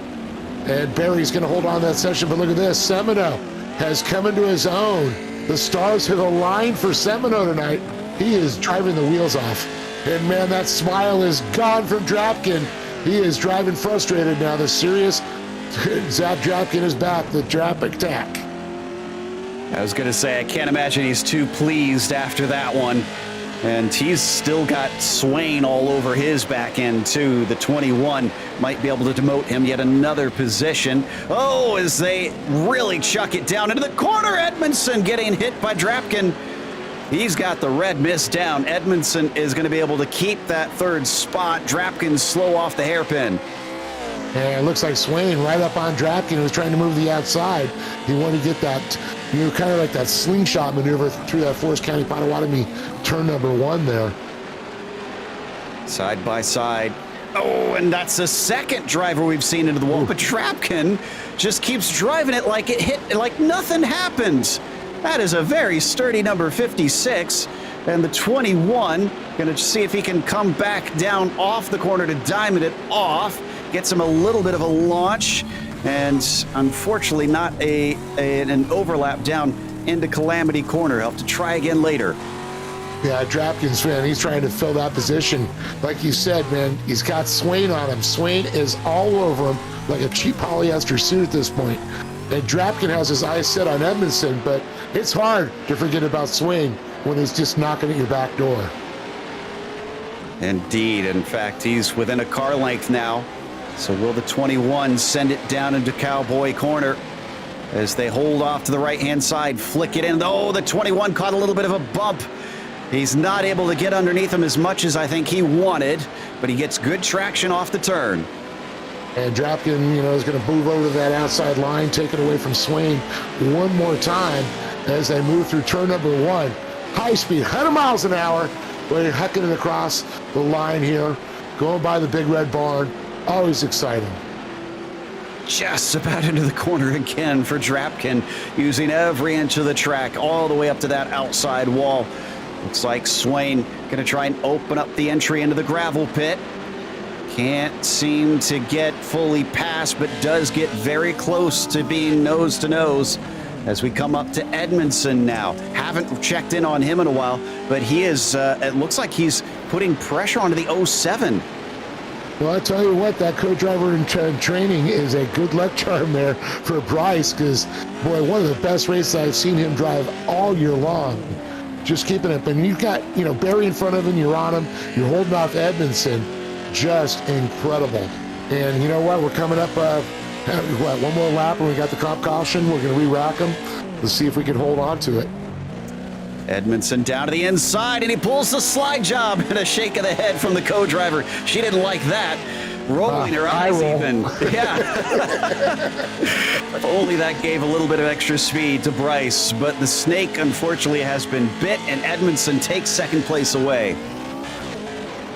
And Barry's going to hold on that section, but look at this. Semino has come into his own. The stars have aligned for Semino tonight. He is driving the wheels off. And man, that smile is gone from Drapkin. He is driving frustrated now. The serious Zach Drapkin is back, the Drap attack. I was going to say, I can't imagine he's too pleased after that one. And he's still got Swain all over his back end, too. The 21 might be able to demote him yet another position. Oh, as they really chuck it down into the corner. Edmondson getting hit by Drapkin. He's got the red mist down. Edmondson is going to be able to keep that 3rd spot. Drapkin's slow off the hairpin. And it looks like Swain right up on Drapkin, who was trying to move the outside. He wanted to get that, kind of like that slingshot maneuver through that Forest County Potawatomi turn number 1 there. Side by side. Oh, and that's the 2nd driver we've seen into the wall. But Drapkin just keeps driving it like it hit, like nothing happened. That is a very sturdy number 56. And the 21 going to see if he can come back down off the corner to diamond it off. Gets him a little bit of a launch, and unfortunately not an overlap down into Calamity Corner. He'll have to try again later. Yeah, Drapkin's, man, he's trying to fill that position. Like you said, man, he's got Swain on him. Swain is all over him like a cheap polyester suit at this point. And Drapkin has his eyes set on Edmondson, but it's hard to forget about Swain when he's just knocking at your back door. Indeed. In fact, he's within a car length now. So will the 21 send it down into Cowboy Corner as they hold off to the right-hand side, flick it in. Oh, the 21 caught a little bit of a bump. He's not able to get underneath him as much as I think he wanted, but he gets good traction off the turn. And Drapkin, is going to move over to that outside line, take it away from Swain one more time as they move through turn number 1. High speed, 100 miles an hour. We're hucking it across the line here, going by the Big Red Barn. Always exciting. Just about into the corner again for Drapkin, using every inch of the track all the way up to that outside wall. Looks like Swain going to try and open up the entry into the gravel pit. Can't seem to get fully past, but does get very close to being nose to nose as we come up to Edmondson now. Haven't checked in on him in a while, but he is, it looks like he's putting pressure onto the 07. Well, I tell you what, that co-driver in training is a good luck charm there for Bryce, because, boy, one of the best races I've seen him drive all year long. Just keeping it. And you've got, Barry in front of him, you're on him, you're holding off Edmondson. Just incredible. And you know what? We're coming up, one more lap, and we got the comp caution. We're going to re-rack them. Let's see if we can hold on to it. Edmondson down to the inside, and he pulls the slide job and a shake of the head from the co-driver. She didn't like that. rolling her eyes roll. even. Yeah. If only that gave a little bit of extra speed to Bryce, but the snake unfortunately has been bit, and Edmondson takes second place away.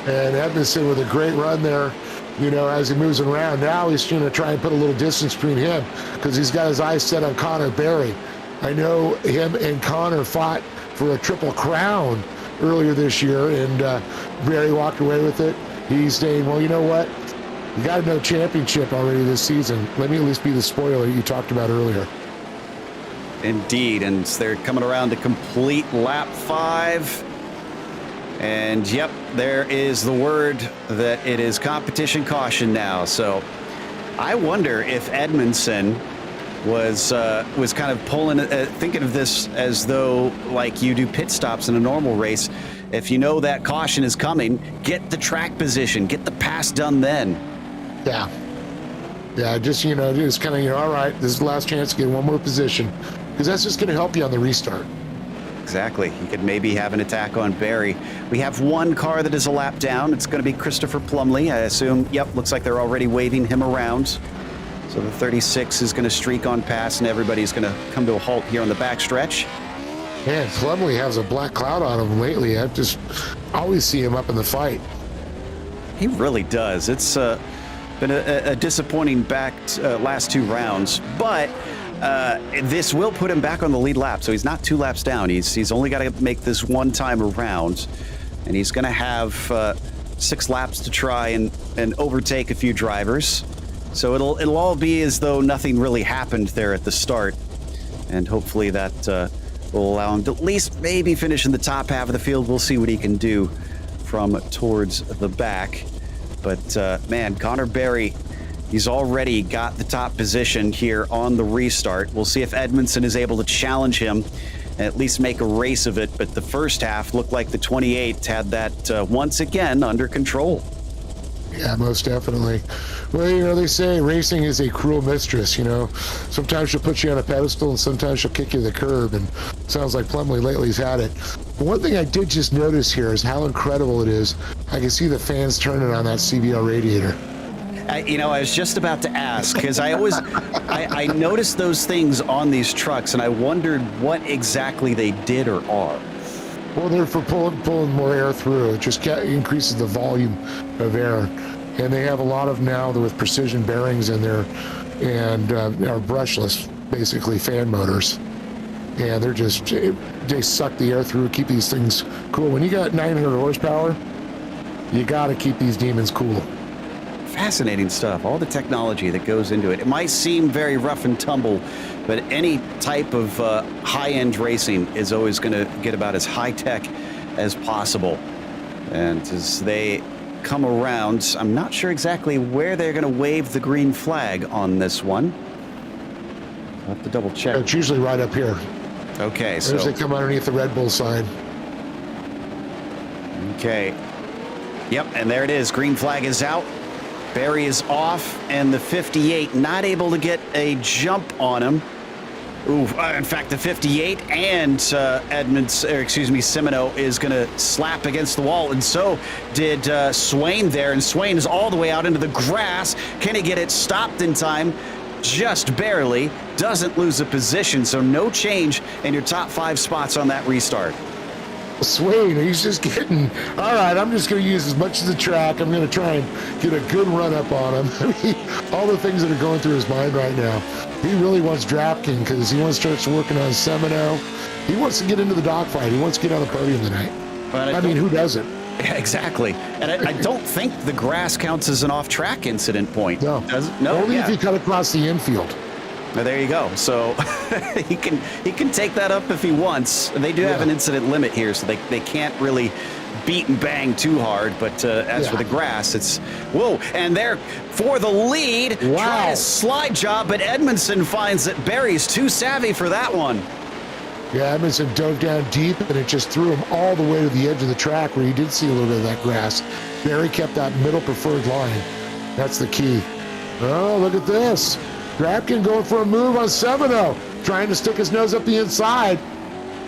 And Edmondson with a great run there, you know, as he moves around. Now he's going to try and put a little distance between him because he's got his eyes set on Connor Berry. I know him and Connor fought for a Triple Crown earlier this year, and Berry walked away with it. He's saying, well, you know what? You got no championship already this season. Let me at least be the spoiler you talked about earlier. Indeed, and they're coming around to complete lap 5. And yep, there is the word that it is competition caution now. So I wonder if Edmondson was kind of pulling, thinking of this as though like you do pit stops in a normal race. If you know that caution is coming, get the track position, get the pass done then. Yeah, just, you know, just kind of, you know, all right, this is the last chance to get one more position because that's just going to help you on the restart. Exactly. You could maybe have an attack on Barry. We have one car that is a lap down. It's going to be Christopher Plumley, I assume. Yep, looks like they're already waving him around. So the 36 is going to streak on past, and everybody's going to come to a halt here on the backstretch. Man, Plumley has a black cloud on him lately. I just always see him up in the fight. He really does. It's been a disappointing last 2 rounds, but this will put him back on the lead lap, so he's not 2 laps down. He's only got to make this one time around, and he's going to have 6 laps to try and overtake a few drivers. So it'll all be as though nothing really happened there at the start, and hopefully that will allow him to at least maybe finish in the top half of the field. We'll see what he can do from towards the back. But man, Connor Berry, he's already got the top position here on the restart. We'll see if Edmondson is able to challenge him and at least make a race of it. But the first half looked like the 28 had that once again under control. Yeah, most definitely. Well, you know, they say racing is a cruel mistress, you know. Sometimes she'll put you on a pedestal and sometimes she'll kick you to the curb, and sounds like Plumley lately's had it. But one thing I did just notice here is how incredible it is. I can see the fans turning on that CBL radiator. You know, I was just about to ask, because I noticed those things on these trucks, and I wondered what exactly they did or are. Well, they're for pulling more air through. It just increases the volume of air. And they have a lot of now with precision bearings in there and are brushless, basically fan motors. And they suck the air through, keep these things cool. When you got 900 horsepower, you got to keep these demons cool. Fascinating stuff, all the technology that goes into it. It might seem very rough and tumble, but any type of high-end racing is always going to get about as high-tech as possible. And as they come around, I'm not sure exactly where they're going to wave the green flag on this one. I'll have to double check. It's usually right up here. Okay, so As they come underneath the Red Bull sign. Okay. Yep, and there it is. Green flag is out. Barry is off, and the 58 not able to get a jump on him. Ooh, in fact, the 58 and Semino is going to slap against the wall, and so did Swain there, and Swain is all the way out into the grass. Can he get it stopped in time? Just barely. Doesn't lose a position, so no change in your top 5 spots on that restart. Swain, he's just getting, all right, I'm just going to use as much of the track. I'm going to try and get a good run up on him. I mean, all the things that are going through his mind right now. He really wants DraftKings because he wants to start working on Semino. He wants to get into the dogfight. He wants to get on the podium tonight. But I mean, who doesn't? Exactly. And I don't think the grass counts as an off-track incident point. No. Does it? No. Only if you cut across the infield. Well, there you go. So he can take that up if he wants. They do have an incident limit here, so they can't really beat and bang too hard. But as for the grass, it's whoa. And there for the lead. Wow. Trying a slide job, but Edmondson finds that Barry's too savvy for that one. Yeah, Edmondson dove down deep, and it just threw him all the way to the edge of the track where you did see a little bit of that grass. Barry kept that middle preferred line. That's the key. Oh, look at this. DraftKings going for a move on Semino, trying to stick his nose up the inside.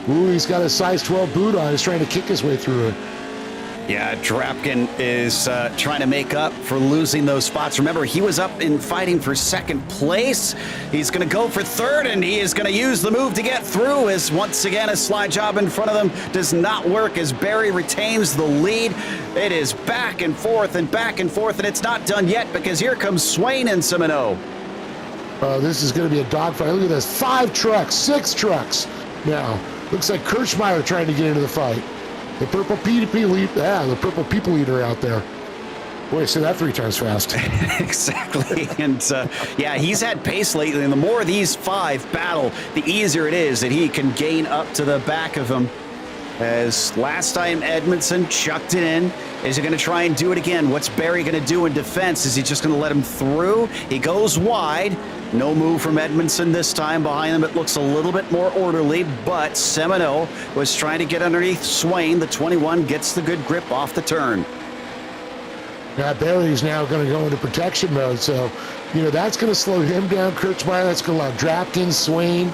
Ooh, he's got a size 12 boot on. He's trying to kick his way through it. Yeah, Drapkin is trying to make up for losing those spots. Remember, he was up in fighting for second place. He's going to go for third, and he is going to use the move to get through as once again a slide job in front of them does not work as Barry retains the lead. It is back and forth, and it's not done yet because here comes Swain and Semino. This is going to be a dogfight. Look at this. 5 trucks, 6 trucks now. Looks like Kirchmeier trying to get into the fight. The purple people eater out there. Boy, say that 3 times fast. Exactly. And yeah, he's had pace lately, and the more these 5 battle, the easier it is that he can gain up to the back of him. As last time Edmondson chucked it in. Is he going to try and do it again? What's Barry going to do in defense? Is he just going to let him through? He goes wide. No move from Edmondson this time. Behind him, it looks a little bit more orderly, but Semino was trying to get underneath Swain. The 21 gets the good grip off the turn. Now Barry's now going to go into protection mode, so, that's going to slow him down. Kirchmeier, that's going to allow Drapkin, Swain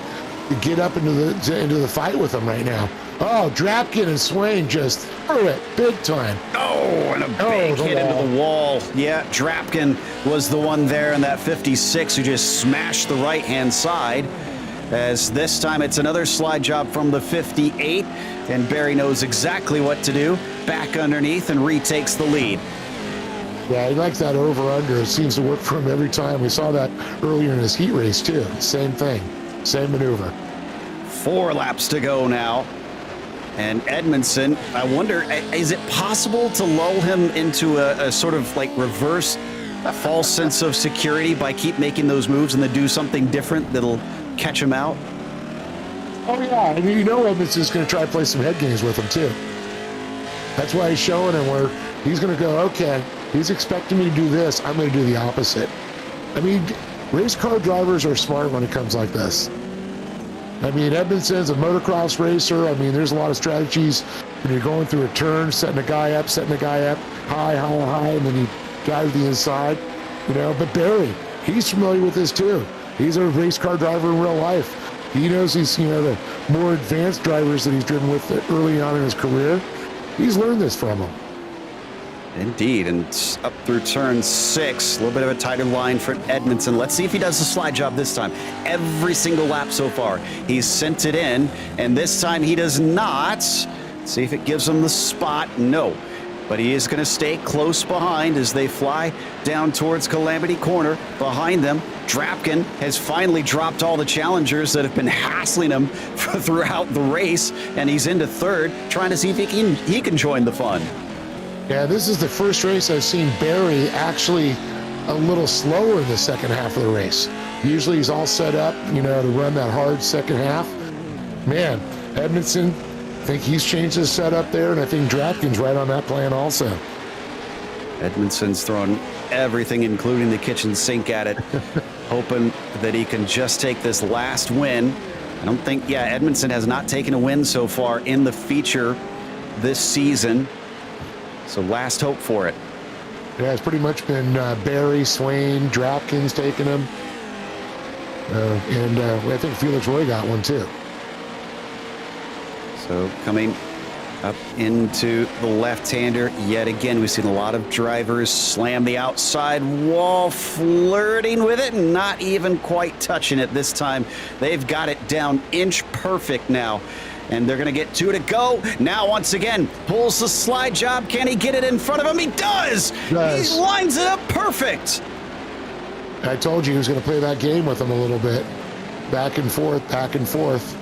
to get up into the fight with him right now. Oh, Drapkin and Swain just threw it big time. Oh, and a big hit into the wall. Yeah, Drapkin was the one there in that 56 who just smashed the right-hand side. As this time it's another slide job from the 58, and Barry knows exactly what to do. Back underneath and retakes the lead. Yeah, he likes that over-under. It seems to work for him every time. We saw that earlier in his heat race, too. Same thing, same maneuver. 4 laps to go now. And Edmondson, I wonder, is it possible to lull him into a sort of like reverse false sense of security by keep making those moves and then do something different that'll catch him out? Oh, yeah. And Edmondson's going to try to play some head games with him, too. That's why he's showing him where he's going to go, okay, he's expecting me to do this. I'm going to do the opposite. I mean, race car drivers are smart when it comes like this. I mean, Edmondson's a motocross racer. I mean, there's a lot of strategies when you're going through a turn, setting a guy up, high, and then you drive to the inside, But Barry, he's familiar with this too. He's a race car driver in real life. He knows these, the more advanced drivers that he's driven with early on in his career. He's learned this from them. Indeed, and up through turn 6, a little bit of a tighter line for Edmondson. Let's see if he does the slide job this time. Every single lap so far, he's sent it in, and this time he does not. Let's see if it gives him the spot. No, but he is going to stay close behind as they fly down towards Calamity Corner. Behind them, Drapkin has finally dropped all the challengers that have been hassling him throughout the race, and he's into third, trying to see if he can join the fun. Yeah, this is the first race I've seen Barry actually a little slower in the second half of the race. Usually he's all set up, to run that hard second half. Man, Edmondson, I think he's changed his setup there, and I think Drapkin's right on that plan also. Edmondson's thrown everything, including the kitchen sink at it, hoping that he can just take this last win. I don't think, Edmondson has not taken a win so far in the feature this season. So last hope for it. Yeah, it's pretty much been Barry, Swain, Drapkin's taking him. And I think Felix Roy got one too. So coming up into the left-hander yet again. We've seen a lot of drivers slam the outside wall, flirting with it, and not even quite touching it this time. They've got it down inch perfect now. And they're going to get 2 to go. Now, once again, pulls the slide job. Can he get it in front of him? He does! He lines it up perfect! I told you he was going to play that game with him a little bit. Back and forth, back and forth.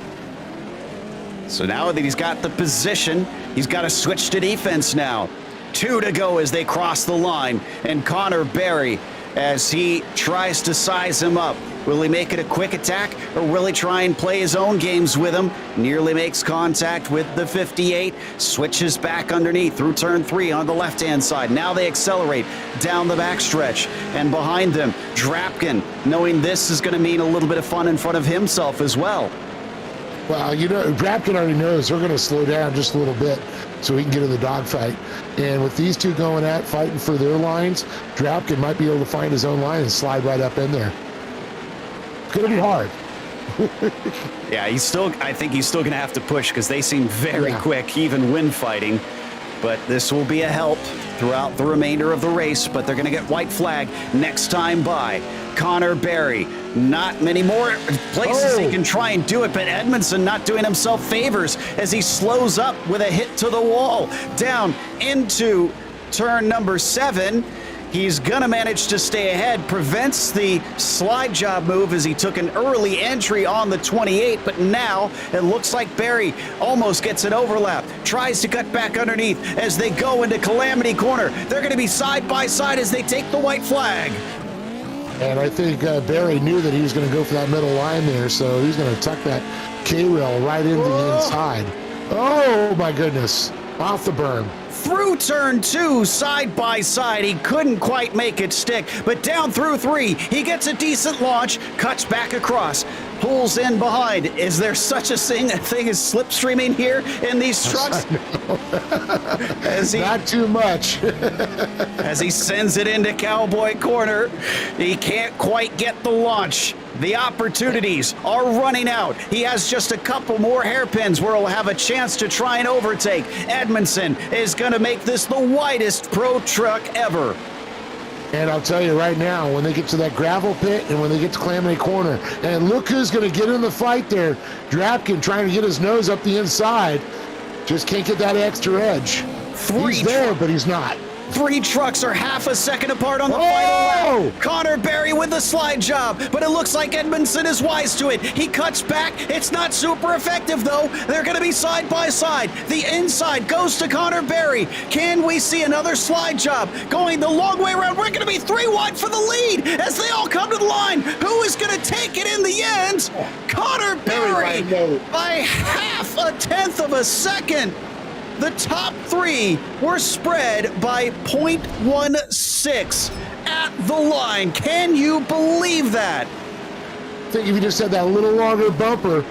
So now that he's got the position, he's got to switch to defense now. 2 to go as they cross the line. And Connor Barry, as he tries to size him up. Will he make it a quick attack, or will he try and play his own games with him? Nearly makes contact with the 58, switches back underneath through turn 3 on the left-hand side. Now they accelerate down the backstretch, and behind them, Drapkin, knowing this is going to mean a little bit of fun in front of himself as well. Well, Drapkin already knows they're going to slow down just a little bit so he can get in the dogfight. And with these two going at fighting for their lines, Drapkin might be able to find his own line and slide right up in there. It's going to be hard. Yeah, I think he's still going to have to push because they seem very quick, even when fighting. but this will be a help throughout the remainder of the race. But they're going to get white flag next time by. Connor Berry. Not many more places he can try and do it, but Edmondson not doing himself favors as he slows up with a hit to the wall. Down into turn number 7. He's going to manage to stay ahead, prevents the slide job move as he took an early entry on the 28, but now it looks like Berry almost gets an overlap, tries to cut back underneath as they go into Calamity Corner. They're going to be side by side as they take the white flag. And I think Berry knew that he was going to go for that middle line there, so he's going to tuck that K-rail right into the inside. Oh, my goodness. Off the berm. Through turn 2, side by side. He couldn't quite make it stick, but down through 3, he gets a decent launch, cuts back across, pulls in behind. Is there such a thing as slipstreaming here in these trucks? Not too much. As he sends it into Cowboy Corner, he can't quite get the launch. The opportunities are running out. He has just a couple more hairpins where he'll have a chance to try and overtake. Edmondson is going to make this the widest pro truck ever. And I'll tell you right now, when they get to that gravel pit and when they get to Calamity Corner, and look who's going to get in the fight there. Drapkin trying to get his nose up the inside. Just can't get that extra edge. He's there, but he's not. 3 trucks are half a second apart on the final lap. Connor Berry with the slide job, but it looks like Edmondson is wise to it. He cuts back. It's not super effective, though. They're going to be side by side. The inside goes to Connor Berry. Can we see another slide job going the long way around? We're going to be 3 wide for the lead as they all come to the line. Who is going to take it in the end? Connor Berry by half a tenth of a second. The top 3 were spread by 0.16 at the line. Can you believe that? I think if you just had that little longer bumper,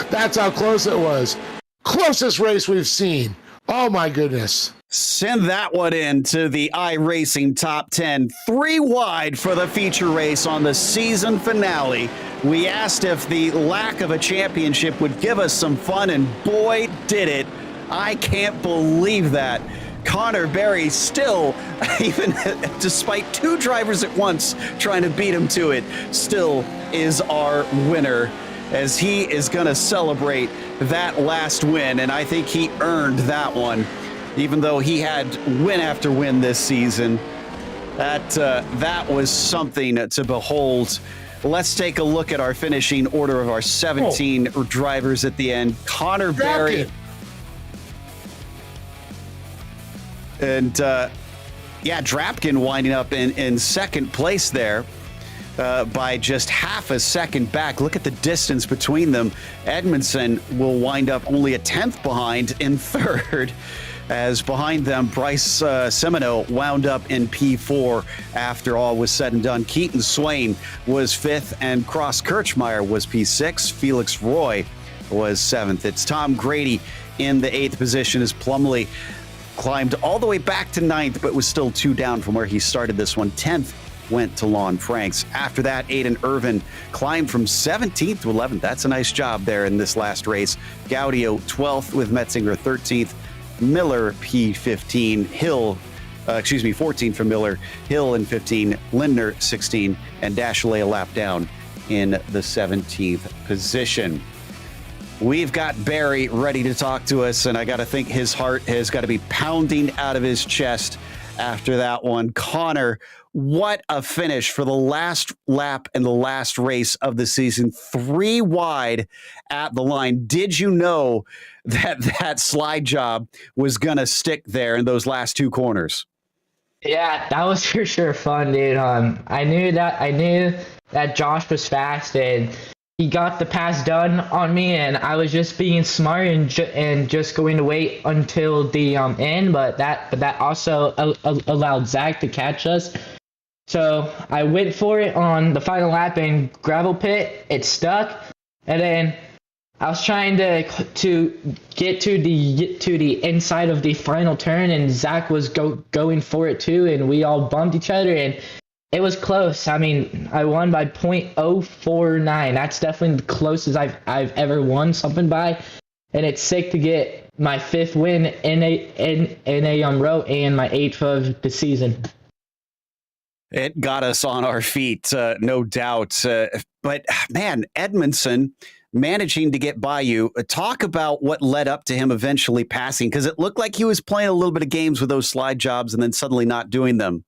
that's how close it was. Closest race we've seen. Oh, my goodness. Send that one into the iRacing Top 10. 3 wide for the feature race on the season finale. We asked if the lack of a championship would give us some fun, and boy, did it. I can't believe that. Connor Berry still, even despite 2 drivers at once trying to beat him to it, still is our winner, as he is going to celebrate that last win, and I think he earned that one. Even though he had win after win this season, that was something to behold. Let's take a look at our finishing order of our 17 drivers at the end. Connor Berry. And, Drapkin winding up in second place there by just half a second back. Look at the distance between them. Edmondson will wind up only a tenth behind in third. As behind them, Bryce Semino wound up in P4 after all was said and done. Keaton Swain was 5th, and Cross Kirchmeier was P6. Felix Roy was 7th. It's Tom Grady in the 8th position as Plumley climbed all the way back to 9th, but was still 2 down from where he started this one. 10th went to Lon Franks. After that, Aiden Irvin climbed from 17th to 11th. That's a nice job there in this last race. Gaudio 12th with Metzinger 13th. Miller P15, 14 for Miller, Hill in 15, Lindner 16, and Dashley a lap down in the 17th position. We've got Berry ready to talk to us, and I got to think his heart has got to be pounding out of his chest after that one. Connor, what a finish for the last lap and the last race of the season. 3 wide at the line. Did you know that slide job was going to stick there in those last 2 corners? Yeah, that was for sure fun, dude. I knew that Josh was fast, and he got the pass done on me, and I was just being smart and just going to wait until the end. But that also allowed Zach to catch us. So I went for it on the final lap in gravel pit. It stuck, and then I was trying to get to the inside of the final turn, and Zach was going for it too, and we all bumped each other, and it was close. I mean, I won by 0.049. That's definitely the closest I've ever won something by, and it's sick to get my fifth win in a row and my eighth of the season. It got us on our feet, no doubt. But man, Edmondson managing to get by you. Talk about what led up to him eventually passing, because it looked like he was playing a little bit of games with those slide jobs and then suddenly not doing them.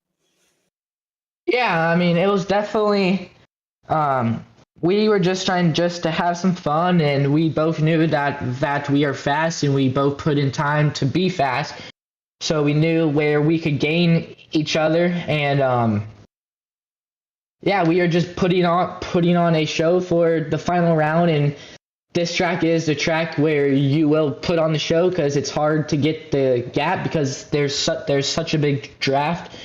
Yeah, I mean, it was definitely, we were just trying to have some fun, and we both knew that we are fast, and we both put in time to be fast. So we knew where we could gain each other, and yeah, we are just putting on a show for the final round, and this track is the track where you will put on the show because it's hard to get the gap because there's such a big draft.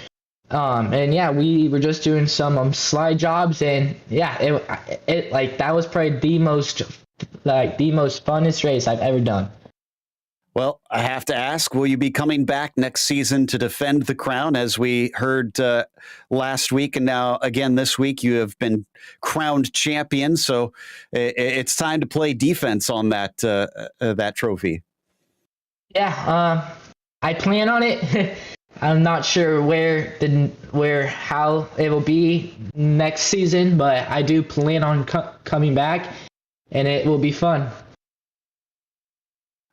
And yeah, we were just doing some slide jobs, and yeah, it like that was probably the most funnest race I've ever done. Well, I have to ask, will you be coming back next season to defend the crown? As we heard last week and now again this week, you have been crowned champion. So it's time to play defense on that trophy. Yeah, I plan on it. I'm not sure how it will be next season, but I do plan on coming back, and it will be fun.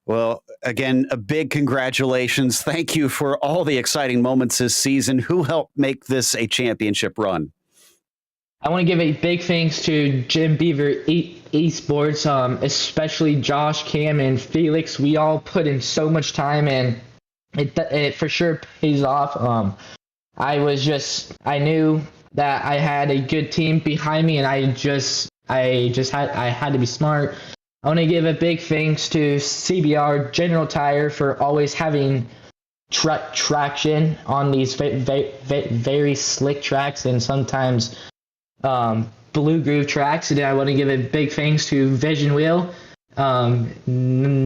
Well, again, a big congratulations. Thank you for all the exciting moments this season. Who helped make this a championship run? I want to give a big thanks to Jim Beaver Esports, especially Josh, Cam, and Felix. We all put in so much time, and it for sure pays off. I knew that I had a good team behind me, and I had to be smart. I want to give a big thanks to CBR General Tire for always having traction on these very slick tracks and sometimes blue groove tracks. And I want to give a big thanks to Vision Wheel,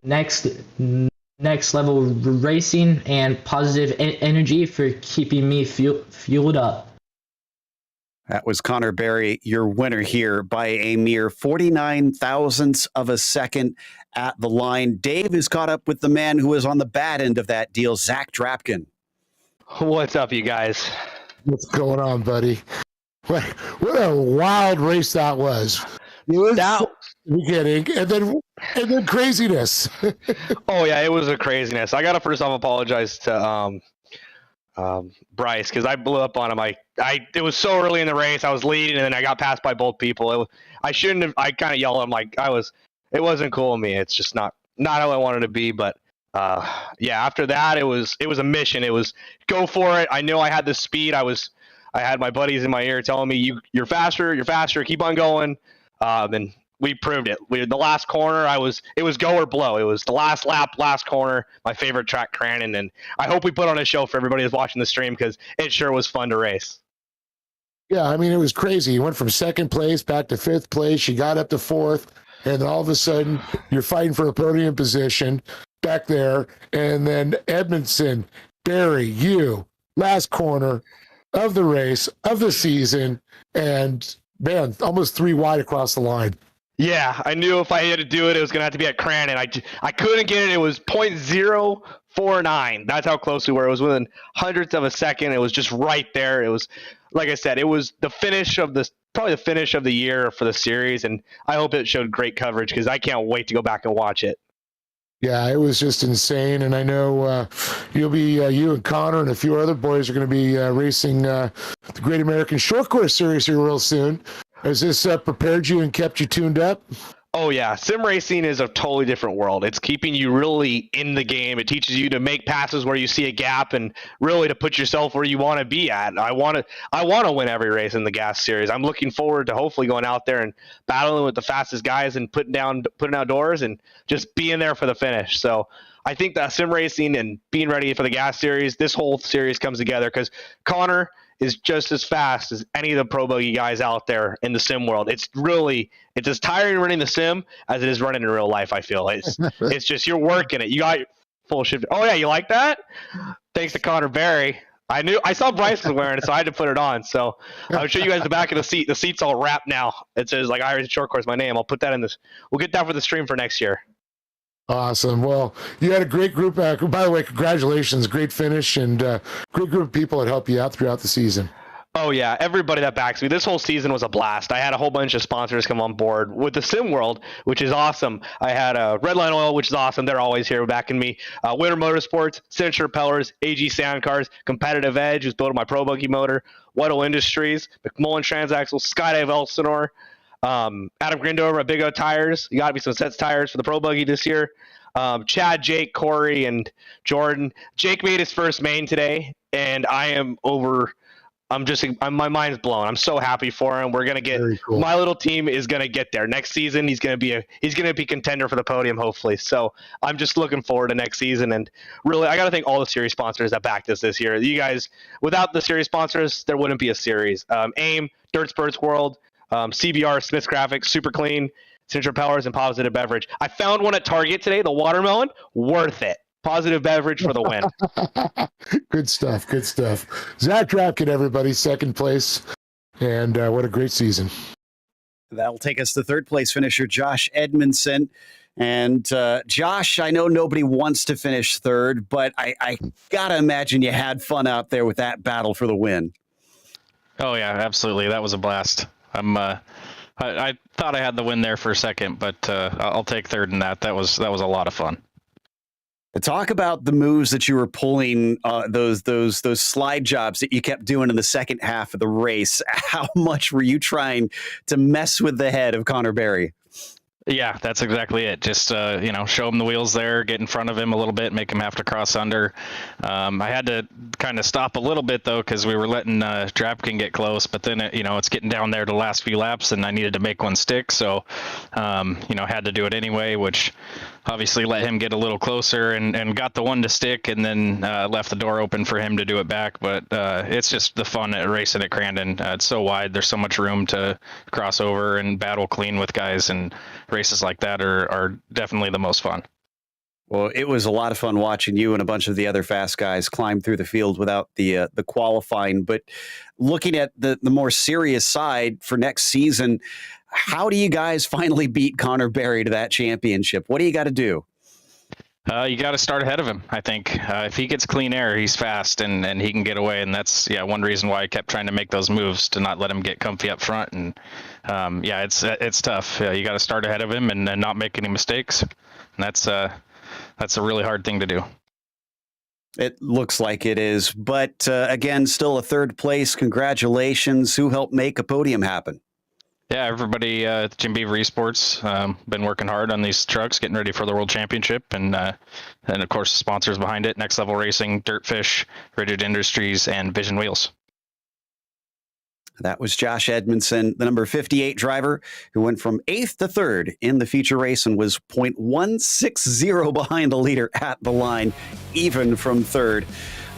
next level racing, and Positive Energy for keeping me fueled up. That was Connor Berry, your winner here by a mere 49 thousandths of a second at the line. Dave is caught up with the man who is on the bad end of that deal, Zach Drapkin. What's up, you guys? What's going on, buddy? What a wild race that was. It was beginning, and then craziness. Oh yeah, it was a craziness. I gotta first off apologize to Bryce, because I blew up on him. It was so early in the race. I was leading, and then I got passed by both people. I shouldn't have. I kind of yelled at him like it wasn't cool of me. It's just not how I wanted to be. But yeah, after that, it was a mission. It was go for it. I knew I had the speed. I had my buddies in my ear telling me, you're faster, keep on going. Then we proved it. The last corner, it was go or blow. It was the last lap, last corner, my favorite track, Crandon. And I hope we put on a show for everybody who's watching the stream, because it sure was fun to race. Yeah, I mean, it was crazy. You went from second place back to fifth place. You got up to fourth, and all of a sudden, you're fighting for a podium position back there. And then Edmondson, Barry, you, last corner of the race, of the season, and man, almost 3 wide across the line. Yeah, I knew if I had to do it, it was going to have to be at Crandon. I couldn't get it. It was 0.049. That's how close we were. It was within hundredths of a second. It was just right there. It was, like I said, it was probably the finish of the year for the series, and I hope it showed great coverage, because I can't wait to go back and watch it. Yeah, it was just insane, and I know you and Connor and a few other boys are going to be racing the Great American Short Course Series here real soon. Has this prepared you and kept you tuned up? Oh yeah, sim racing is a totally different world. It's keeping you really in the game. It teaches you to make passes where you see a gap, and really to put yourself where you want to be at. I want to win every race in the gas series. I'm looking forward to hopefully going out there and battling with the fastest guys and putting out doors and just being there for the finish. So I think that sim racing and being ready for the gas series, this whole series comes together, because Connor is just as fast as any of the pro buggy guys out there in the sim world. It's as tiring running the sim as it is running in real life. I feel it's just, you're working it. You got full shift. Oh yeah, you like that? Thanks to Connor Berry. I saw Bryce was wearing it, so I had to put it on. So I'll show you guys the back of the seat. The seat's all wrapped now. It says like iRacing Short Course, my name. I'll put that in this. We'll get that for the stream for next year. Awesome. Well, you had a great group. By the way, congratulations. Great finish and great group of people that helped you out throughout the season. Oh yeah, everybody that backs me. This whole season was a blast. I had a whole bunch of sponsors come on board with the Sim World, which is awesome. I had Redline Oil, which is awesome. They're always here backing me. Winter Motorsports, Signature Propellers, AG Sound Cars, Competitive Edge, who's building my Pro Buggy motor, Weddle Industries, McMullen Transaxle, Skydive Elsinore, Adam Grindover at Big O Tires. You got to be some sets tires for the Pro Buggy this year. Chad, Jake, Corey, and Jordan. Jake made his first main today, and my mind's blown. I'm so happy for him. We're gonna get cool. My little team is gonna get there next season. He's gonna be contender for the podium, hopefully. So I'm just looking forward to next season. And really, I gotta thank all the series sponsors that backed us this year. You guys, without the series sponsors, there wouldn't be a series. AIM, Dirt Spurts World, CBR, Smith's Graphics, Super Clean, Signature Propellers, and Positive Beverage. I found one at Target today. The watermelon, worth it. Positive Beverage for the win. Good stuff. Good stuff. Zach Drapkin, everybody, second place. And what a great season. That'll take us to third place finisher, Josh Edmondson. And Josh, I know nobody wants to finish third, but I got to imagine you had fun out there with that battle for the win. Oh, yeah, absolutely. That was a blast. I thought I had the win there for a second, but I'll take third in that. That was a lot of fun. Talk about the moves that you were pulling, those slide jobs that you kept doing in the second half of the race. How much were you trying to mess with the head of Connor Berry? Yeah, that's exactly it. Just, show him the wheels there, get in front of him a little bit, make him have to cross under. I had to kind of stop a little bit, though, because we were letting Drapkin get close. But then, it's getting down there to the last few laps, and I needed to make one stick. So, had to do it anyway, which obviously let him get a little closer and got the one to stick, and then left the door open for him to do it back. But it's just the fun at racing at Crandon. It's so wide. There's so much room to cross over and battle clean with guys, and races like that are definitely the most fun. Well, it was a lot of fun watching you and a bunch of the other fast guys climb through the field without the qualifying. But looking at the more serious side for next season, how do you guys finally beat Connor Berry to that championship? What do you got to do? You got to start ahead of him, I think. If he gets clean air, he's fast and he can get away. And that's, one reason why I kept trying to make those moves, to not let him get comfy up front. And, it's tough. You got to start ahead of him and not make any mistakes. And that's a really hard thing to do. It looks like it is. But, again, still a third place. Congratulations. Who helped make a podium happen? Yeah, everybody at Jim Beaver Esports been working hard on these trucks, getting ready for the World Championship, and of course the sponsors behind it: Next Level Racing, Dirtfish, Rigid Industries, and Vision Wheels. That was Josh Edmondson, the number 58 driver, who went from 8th to 3rd in the feature race and was 0.160 behind the leader at the line, even from 3rd.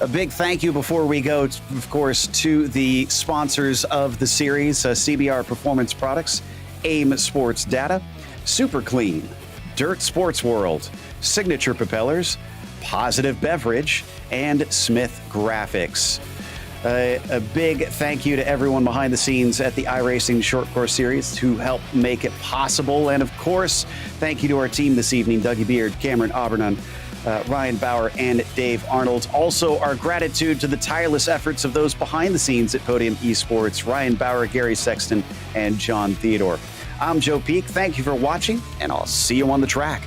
A big thank you before we go, of course, to the sponsors of the series, CBR Performance Products, AIM Sports Data, Super Clean, Dirt Sports World, Signature Propellers, Positive Beverage, and Smith Graphics. A big thank you to everyone behind the scenes at the iRacing Short Course Series who helped make it possible. And of course, thank you to our team this evening: Dougie Beard, Cameron Aubernon, Ryan Bauer, and Dave Arnold. Also, our gratitude to the tireless efforts of those behind the scenes at Podium Esports: Ryan Bauer, Gary Sexton, and John Theodore. I'm Joe Peak. Thank you for watching, and I'll see you on the track.